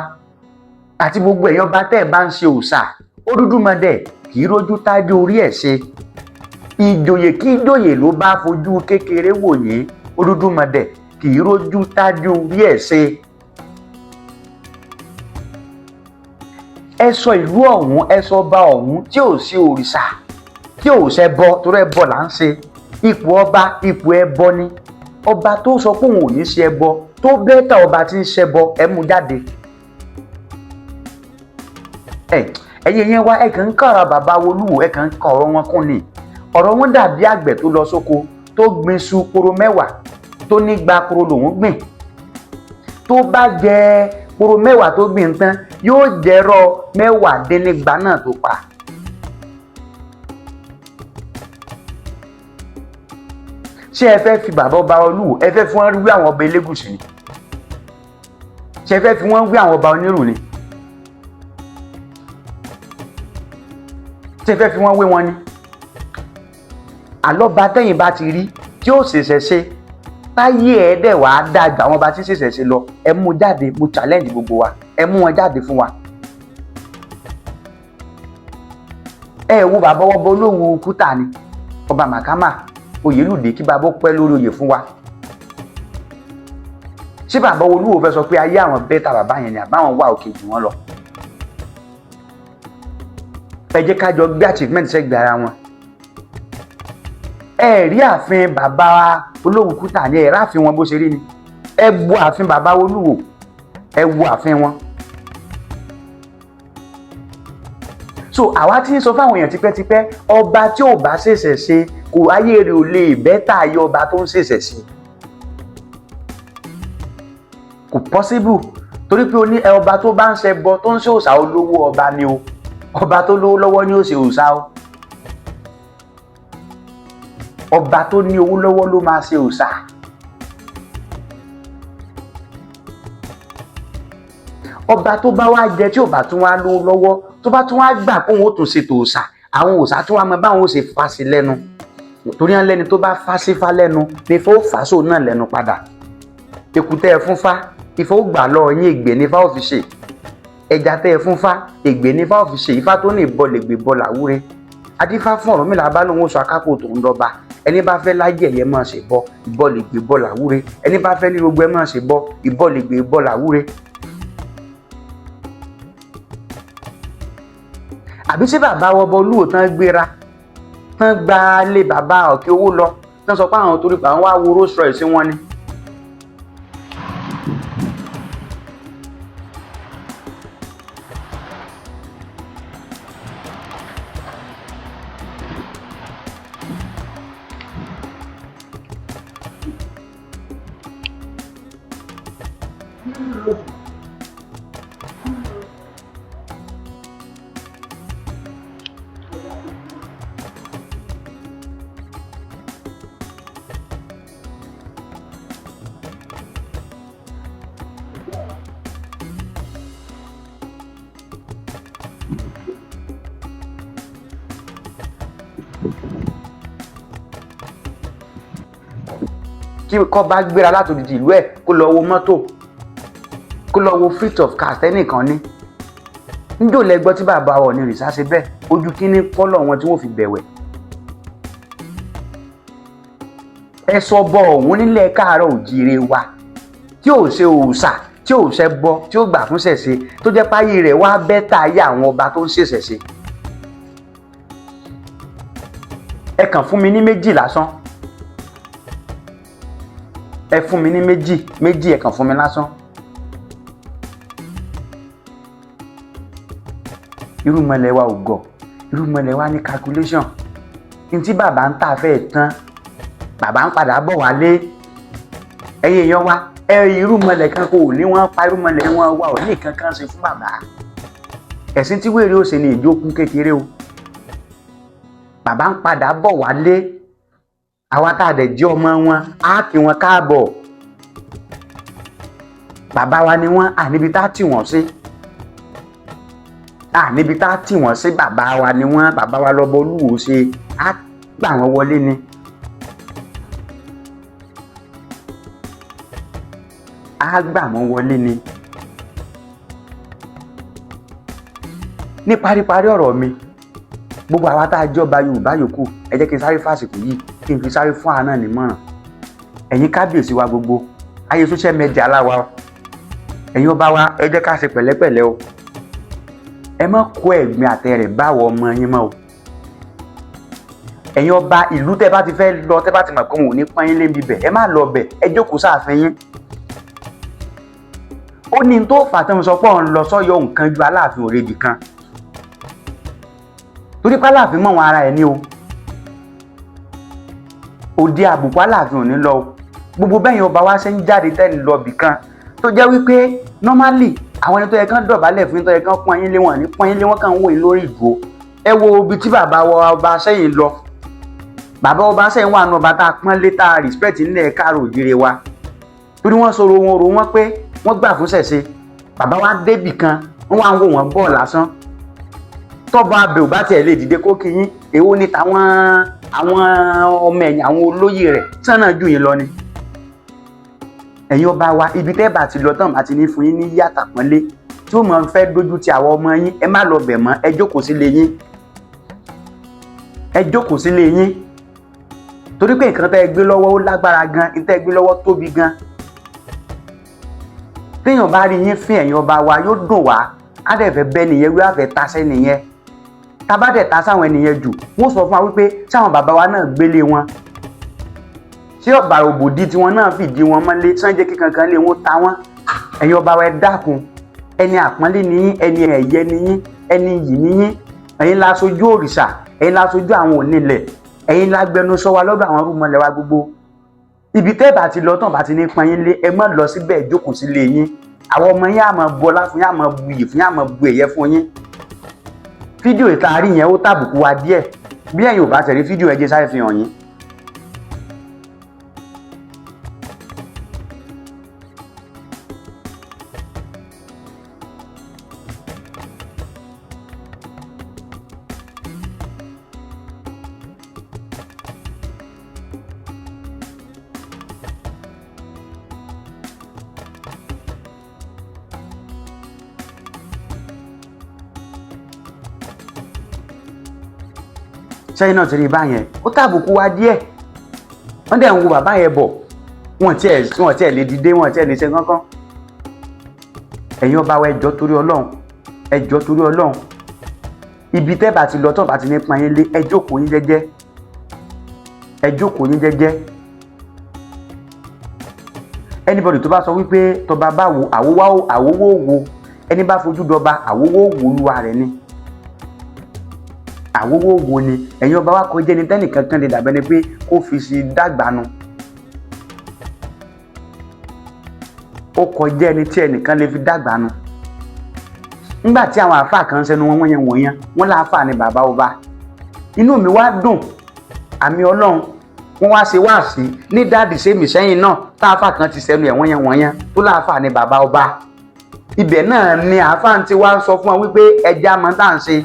àti gbogbo ẹ̀yin ọba tẹ́ ẹ̀ bá ń ṣe òòṣà ó dúdú mọ́dẹ̀ kì í rójú tájú orí ẹ̀ ṣe. Ìjòyè kí ìjòyè ló bá fojú kékeré wò yín ó dúdú mọ́dẹ̀ kì í rójú tájú orí ẹ̀ ṣe. Ẹ sọ ìlú ọ̀hún ẹ sọ ọba ọ̀hún tí ò sí òrìṣà tí ò ṣẹbọ torí ẹbọ là ń ṣe. Ipò ọba ipò ẹbọ ni. Ọba tó sọ pé òun ò ní ṣe ẹbọ tó bẹ́tà ọba tí ń ṣẹbọ ẹ mú jáde. Ẹ̀yin yẹn wá ẹ kàn ń kọ̀ra bàbá Olúwo ẹ kàn ń kọ ọ̀rọ̀ wọn kún ni. Ọ̀rọ̀ wọn dàbí àgbẹ̀ tó lọ sóko tó gbin iṣu koro 10 tó ní gba koro lòún gbìn. Tó bá jẹ koro 10 tó gbìn tán yóò jẹrọ 10 náà tó pa. Ṣé ẹ fẹ́ fi bàbá ọba Olúwo ẹ fẹ́ fi wọ́n wí àwọn ọba Elégùṣì ni? Ṣé ẹ fẹ́ fi wọ́n wí àwọn ọba Onírù ni? Ṣé ẹ fẹ́ fi wọ́n wé wọn ni? Àlọ́ba tẹ́yìn bá ti rí tí ó ṣẹ̀ṣẹ̀ ṣe táyé ẹ̀ dẹ̀ wá dàgbà àwọn ọba tí ṣẹ̀ṣẹ̀ ṣe lọ ẹ mú jáde mo challenge gbogbo wa ẹ mú wọn jáde fún wa. Ẹ wo bàbá ọba Olówu Kútà ni ọba Màkámà Oyèlúdé kí bàbá pẹ́ lórí oyè fún wa. Ṣé bàbá Olúwo fẹ́ sọ pé ayé àwọn bẹ́tà bàbá yẹn ni àbáwọn wà òkè jù wọ́n lọ? Ẹ jẹ́ ká jọ gbé achievement sẹ́gbẹ̀ẹ́ ara wọn. Ẹ rí ààfin bàbá Olówu Kútà ní ẹ ráàfin wọn bó ṣe rí ni. Ẹ wo ààfin bàbá Olúwo ẹ wo ààfin wọn. So àwa tí ń sọ fáwọn èèyàn tipẹ́tipẹ́ ọba tí ò bá ṣẹ̀ṣẹ̀ ṣe kò ayé rẹ̀ ò lè bẹ́tà ayé ọba tó ń ṣẹ̀ṣẹ̀ ṣe. Kò possible torí pé o ní ọba tó bá ń ṣẹbọ tó ń ṣe òòṣà olówó ọba ni o. Ọba tó lówó lọ́wọ́ ni ó ṣe òòṣà o. Ọba tó ní owó lọ́wọ́ ló máa ṣe òòṣà. Ọba tó bá wá jẹ tí ò bá tún wá lówó lọ́wọ́ tó bá tún wá gbà pé òun ó tún ṣe tòòṣà àwọn òòṣà tún wá mọ báwọn ó ṣe fà sí lẹ́nu torí wọn lẹ́ni tó bá fà sí fà lẹ́nu ní Ifá ó fà sóun náà lẹ́nu padà. Èkúté ẹ fún fá Ifá ó gbà lọ yín ègbè ní Ifá ó fi ṣe. Ẹja tẹ́ ẹ fún fá ègbè ní Ifá ó fi ṣe. Ifá tó ní ìbọ lè gbé bọ làwúre. Adífá fún Ọ̀rúnmìlà bá lóun ó sọ akápò tó ń dọba. Ẹni bá fẹ́ láyé ẹ̀yẹ máa ṣe bọ ìbọ lè gbé bọ làwúre. Ẹni bá fẹ́ ní gbogbo ẹ máa ṣe bọ ìbọ lè gbé bọ làwúre. Àbí ṣé bàbá ọba Olúwo tán gbéra tán gba lé bàbá Ọ̀kẹ́ owó lọ tán sọ pé àwọn torí pé àwọn wá wo Rolls Royce wọn ni. kí kọ́ bá gbéra látòdìdì ìlú ẹ̀ kó lọ wo mọ́tò kó lọ wo fleet of cars tẹ́nìkan ní. níjó lẹ́gbọ́ tí bàbá wa ní Òrìṣà ṣe bẹ́ẹ̀ ojú kíní kọ́lọ̀ wọn tí wọ́n fi bẹ̀wẹ̀. ẹ sọ bọ òun nílẹ̀ káàárọ̀ òjìire wa tí ò ṣe òòṣà tí ò ṣe bọ tí ó gbà fún ṣẹ̀ṣe tó jẹ́ páyé rẹ̀ wá bẹ́tà ayé àwọn ọba tó ń ṣèṣẹ̀ṣe. ẹ kàn fún mi ní méjì lásán ẹ fún mi ní méjì ẹ kàn fún mi lásán. Irúnmọlẹ wa ò gọ̀, Irúnmọlẹ wa ní calculation ní tí bàbá ń tà fẹ́ tán bàbá ń padà bọ̀ wálé. ẹ̀yin èèyàn wa Irúnmọlẹ kan kò ní wọ́n pa Irúnmọlẹ wọn wá ò ní kankan ṣe fún bàbá. ẹ̀sìn tí wèrè ó ṣe ní ìjókòó kékeré o. bàbá ń padà bọ̀ wálé àwa tá a dẹ̀ jẹ́ ọmọ wọn á kí wọn káàbọ̀. bàbá wa ni wọ́n níbi tá a tì wọ́n sí níbi tá a tì wọ́n sí bàbá wa ni wọ́n bàbá wa lọ́bọ Olúwo ṣe á gbà wọ́n wọlé ni. á gbà wọ́n wọlé ni. ní paríparí ọ̀rọ̀ mi gbogbo àwa tá a jọba Yorùbá yòókù ẹ jẹ́ kí n sáré fásitì yìí kí n fi sáré fún àná nímọ̀ràn. ẹ̀yin kábíyèsí wa gbogbo ayé social media aláwa ẹ̀yin ọba wa ẹ jẹ́ ká ṣe pẹ̀lẹ́pẹ̀lẹ́ o. ẹ má kó ẹ̀gbin àtẹrẹ̀ báwọ ọmọ yín mọ́ o. ẹ̀yin ọba ìlú tẹ́ bá ti fẹ́ lọ tẹ́ bá ti mọ̀ pé wọn ò ní pọ́n yín lé níbi bẹ̀ ẹ má lọ bẹ̀ ẹ jókòó sáàfin yín. ó ní tó fàtẹ́mu sọ pé òun lọ sọ́yọ́ nǹkan ju Aláàfin òrèdì kan torí pé Aláàfin mọ̀ wọn ara ẹ̀ ní o. òde àbùkù Aláàfin ò ní lọ o. gbogbo bẹ́yìn ọba wa ṣe ń jáde tẹ́ni lọ bì kan tó jẹ́ wípé normally àwọn ẹni tó yẹ kán dọ̀bálẹ̀ fún tó yẹ kán pọ́n yín lé wọn ní pọ́n yín lé wọn kàn ń wò yín lórí ìdúró. ẹ wo ibi tí bàbá wa ọba sẹ́yìn lọ. bàbá ọba sẹ́yìn wà nù ọba tá a pọ́n lé tá a respect nílẹ̀ káàrọ̀ òjìire wa torí wọ́n sọ̀rọ̀ wọn rò wọ́n pé wọ́n gbà fún ṣẹ̀ṣe. bàbá wa débì kan wọ́n wá ń wò wọ́n bọ̀ lásán. tọ́ba abẹ ò bá tiẹ̀ lè dìde kó kí yín èwo ni tàwọn ọmọ ẹ̀yìn àwọn olóyè rẹ̀ sànà jù yín lọ ni. ẹ̀yin ọba wa ibi tẹ́ bá ti lọ tán àti ní fún yín ní yàtà pọ́nlé tí ó máa ń fẹ́ dójú ti àwọn ọmọ yín ẹ má lọ bẹ̀ mọ́ ẹ jókòó sílé yín. ẹ jókòó sílé yín torí pé nǹkan tẹ́ ẹ gbé lọ́wọ́ ó lágbára gan nǹkan tẹ́ ẹ gbé lọ́wọ́ tóbi gan. téèyàn bá rí yín fín ẹ̀yin ọba wa yóò dùn wá á dẹ̀ fẹ́ bẹ́ nìyẹn wíwá fẹ́ tasẹ́ nìyẹn. tá bá dẹ̀ ta sáwọn ènìyàn jù wọ́n sọ fún wa wípé sáwọn bàbá wa náà gbélé wọn tí ọ̀bà òbòdì tiwọn náà fìdí wọn mọ́lé sànjẹ́ kí kankan lé wọn ta wọn. ẹ̀yin ọba wa ẹ dákun ẹni àpọ́nlé ni yín ẹni ẹ̀yẹ ni yín ẹni yìí ni yín ẹ̀yin la ṣojú òrìṣà ẹ̀yin la ṣojú àwọn onílẹ̀ ẹ̀yin la gbẹnusọ wa lọ́dọ̀ àwọn Irúnmọlẹ wa gbogbo. ibi tẹ́ bá ti lọ tán bá ti ní pọ́n yín lé ẹ má lọ síbẹ̀ jókòó sílé yín. àwọn ọmọ yín á máa bu ọlá fún yín á máa bu iyì fún yín á máa bu ẹ̀yẹ fún yín. fídíò ìtaari yẹn ó tàbùkù wa díẹ̀ bí ẹ̀yin ò bá tẹ̀lé fídíò ẹ jẹ́ sáré fi hàn yín. sẹ́yìn náà ti rí báyẹn ó tàbùkù wa díẹ̀ wọ́n dẹ̀ ń wo bàbá yẹn bọ̀ wọ́n tiẹ̀ lè dìde wọ́n tiẹ̀ lè ṣe kankan. ẹ̀yin ọba wa ẹ jọ̀ọ́ torí Ọlọ́run ẹ jọ̀ọ́ torí Ọlọ́run ibi tẹ́ bá ti lọ tán bá ti ní pọ́n yín lé ẹ jókòó yín jẹ́jẹ́ ẹ jókòó yín jẹ́jẹ́. anybody tó bá sọ wípé tọba bá wo àwòwò wo ẹni bá fojú dọba àwòwò wo olúwa rẹ̀ ni àwòwò wo ni ẹ̀yin ọba wa kọjá ẹni tẹ́nìkan kan lè dàbẹ́ ni pé kó fi sí dàgbàánu ó kọjá ẹni tí ẹnìkan lè fi dàgbàánu. nígbà tí àwọn àáfàá kan sẹ́nu wọn yẹn wọ̀nyẹn wọ́n láàfàá ni bàbá ọba inú mi wá dùn àmì Ọlọ́run wọ́n wá ṣe wáàsí ní dáàdì sẹ́mi sẹ́yìn náà táàfàá kan ti sẹ́nu ẹ̀ wọ̀nyẹn tó láàfàá ni bàbá ọba ibẹ̀ náà ni àáfàá ti wá sọ fún wa wípé ẹja mọ́ tá à ń ṣe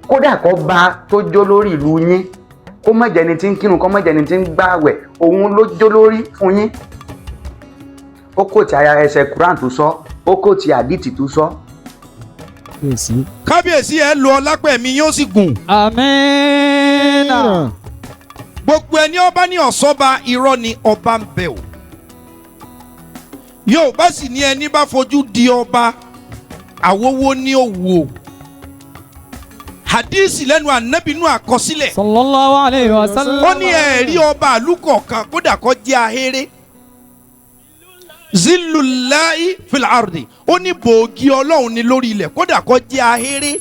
kódà kó bá tó jó lórí ìlú yín kó má jẹ́ ẹni tí ń kírun kó má jẹ́ ẹni tí ń gbààwẹ̀ òun ló jó lórí fún yín. Ó kò tí aya ẹsẹ̀ Quran tó sọ ó kò tí àdìtì tó sọ. kábíyèsí ẹ lọ lápẹ̀ mi yóò sì gùn. Àmín. gbogbo ẹni ọba ní ọ̀sọ́ba irọ́ ni ọba ń bẹ o. Yorùbá sì ní ẹni bá fojú di ọba àwòwò ní òwò. Hadisi lẹ́nu ànábì nú àkọsílẹ̀. Sallallahu alayhi wa sallam. Ó ní ẹ̀rí ọba àlùkò kan kódà kó jẹ́ ahéré. Zillullahi fil ardi. Ó ní bòógì Ọlọ́run ní lórí ilẹ̀ kódà kó jẹ́ ahéré.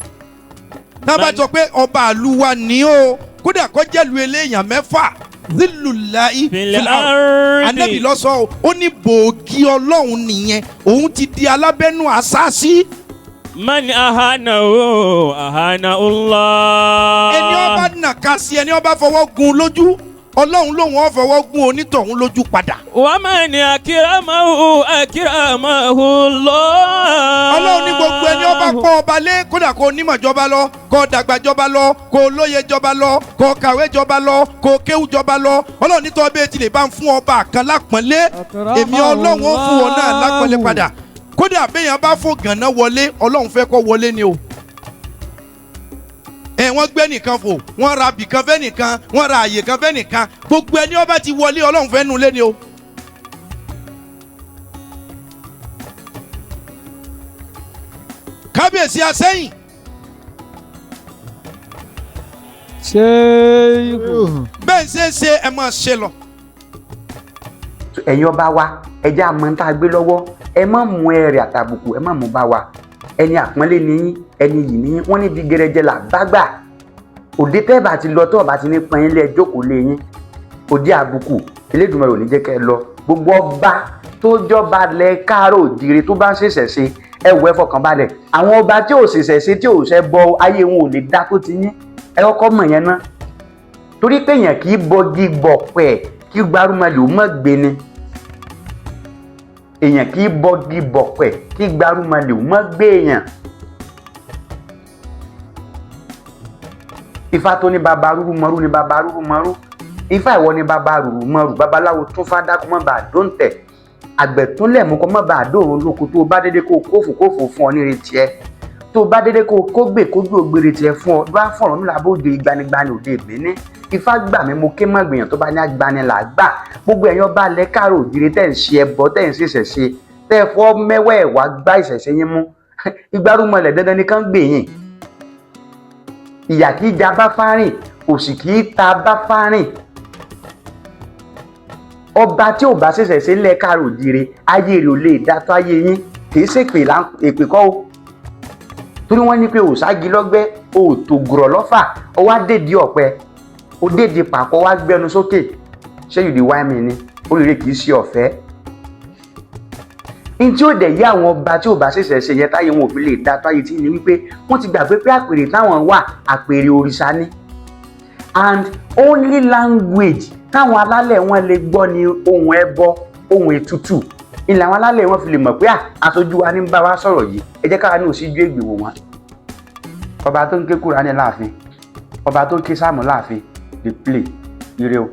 Tá bá sọ pé ọba àlùwà ní o kódà kó jẹ́ lu eléyàn mẹ́fà. Zillullahi fil ardi. Ànábì ló sọ o. Ó ní bòógì Ọlọ́run nìyẹn. Òun ti di alábẹ́nú àṣàṣì. Man ahana o ahana Allah. Ẹni ọba nàka sí ẹni ọba fọwọ́ gun lójú Ọlọ́run lòun ó fọwọ́ gun onítọ̀hún lójú padà. Wa man akramahu akramahu Allah. Ọlọ́run ní gbogbo ẹni ọba pọ̀ ọba lé kódà kó onímọ̀ jọba lọ kó dàgbà jọba lọ kó lóye jọba lọ kó kàwé jọba lọ kó kéwú jọba lọ Ọlọ́run ní tọ́ bẹ́ẹ̀ tilẹ̀ bá ń fún ọba kan lápọ́nlé èmi Ọlọ́run ó fún ọ náà lápọ́nlé padà. Kódà béèyàn bá fò gànà wọlé Ọlọ́run fẹ́ kó wọlé ni o. Wọ́n gbé nìkan fò wọ́n ra bìkan fẹ́ nìkan wọ́n ra àyè kan fẹ́ nìkan gbogbo ẹni ọba ti wọlé Ọlọ́run fẹ́ nu lé ni o. Kábíyèsí Asẹ́yìn. Bẹ́ẹ̀ ṣe ẹ máa ṣe lọ. Ẹ̀yin ọba wa ẹjẹ́ àmọ́ tá a gbé lọ́wọ́ ẹ má mú ẹrẹ̀ àtàbùkù ẹ má mú bá wa ẹni àpọ́nlé ni yín ẹni yìí ni yín wọ́n ní bí gẹrẹjẹ là bá gbà òde tẹ́ẹ̀bà ti lọ tọ́ọ̀bà ti ní pọ́n yín lẹ́ jókòó lé yín òde àbùkù Elédùmarè ò ní jẹ́ kẹ́ ẹ lọ gbogbo ọba tó jọba lẹ káàárọ̀ òjìrè tó bá ń ṣẹ̀ṣẹ̀ ṣe ẹ wọ ẹ fọkàn balẹ̀ àwọn ọba tí ò ṣẹ̀ṣẹ̀ ṣe tí ò ṣẹ bọ ayé wọn ò lè dá tó ti yín ẹ kọ́kọ́ mọ̀ yẹn ná torí pé èèyàn kì í bọgi bọ̀pẹ̀ kí Gbárùmọlẹ̀ ò mọ̀ gbé ni èèyàn kì í bọgi bọ̀pẹ̀ kí Gbárùmọlẹ̀ ò mọ̀ gbé èèyàn. Ifá tó ní bàbá rúrú mọ́rú ní bàbá rúrú mọ́rú Ifá ìwọ ní bàbá rúrú mọ́rú babaláwo tún fádá kó má bàa dóńtẹ̀ àgbẹ̀ tún lẹ̀ mú kó má bàa dóòrùn lóko tó bá dédé kó kófò fún ọ ní retí ẹ tó bá dédé kó gbè kójú ògbèrè tiẹ̀ fún ọ bá fọ̀rọ̀ nílà bóde ìgbanigbani òde ìbíní Ifá gbà mí mo ké mọ́ gbìyàn tó bá ní agbanilà gbà gbogbo ẹ̀yàn bá lẹ káàrọ̀ òjìrè tẹ̀ ń ṣe ẹbọ tẹ̀ ń ṣe ìṣẹ̀ṣe tẹ̀ fọ́ mẹ́wẹ́ẹ̀wá gbá ìṣẹ̀ṣe yín mú Ìgbárùmọlẹ̀ dandan nìkan gbè yín ìyà kì í ja bá fárìn òṣì kì í ta bá fárìn ọba tí ò bá ṣẹ̀ṣẹ̀ ṣe lẹ káàrọ̀ òjìrè ayé rẹ̀ ò lè dá tó ayé yín kì í ṣèpè èpè kọ́ o torí wọ́n ní pé òṣági lọ́gbẹ́ òtògùrọ̀ lọ́fà ọwọ́ àdèdè ọ̀pẹ òdèdè pàkọ́ wá gbẹnu sókè ṣé yìí di wáìmì ni olùrè kì í ṣe ọ̀fẹ́ ní tí ó dẹ̀ yí àwọn ọba tí ò bá ṣẹ̀ṣẹ̀ ṣe yẹn táyé wọn ò fi lè dá táyé tí ni wípé wọ́n ti gbàgbé pé àpèrè táwọn wà àpèrè òrìṣà ni and only language táwọn alálẹ̀ wọn lè gbọ́ ni ohun ẹbọ ohun ètùtù ilẹ̀ àwọn alálẹ̀ wọn fi lè mọ̀ pé aṣojú wa ní bá wa sọ̀rọ̀ yìí ẹ jẹ́ káwa ní òsíjú ègbèwò wọn ọba tó ń ké Kùránì láàfin ọba tó ń ké sáàmù láàfin dey play ire o.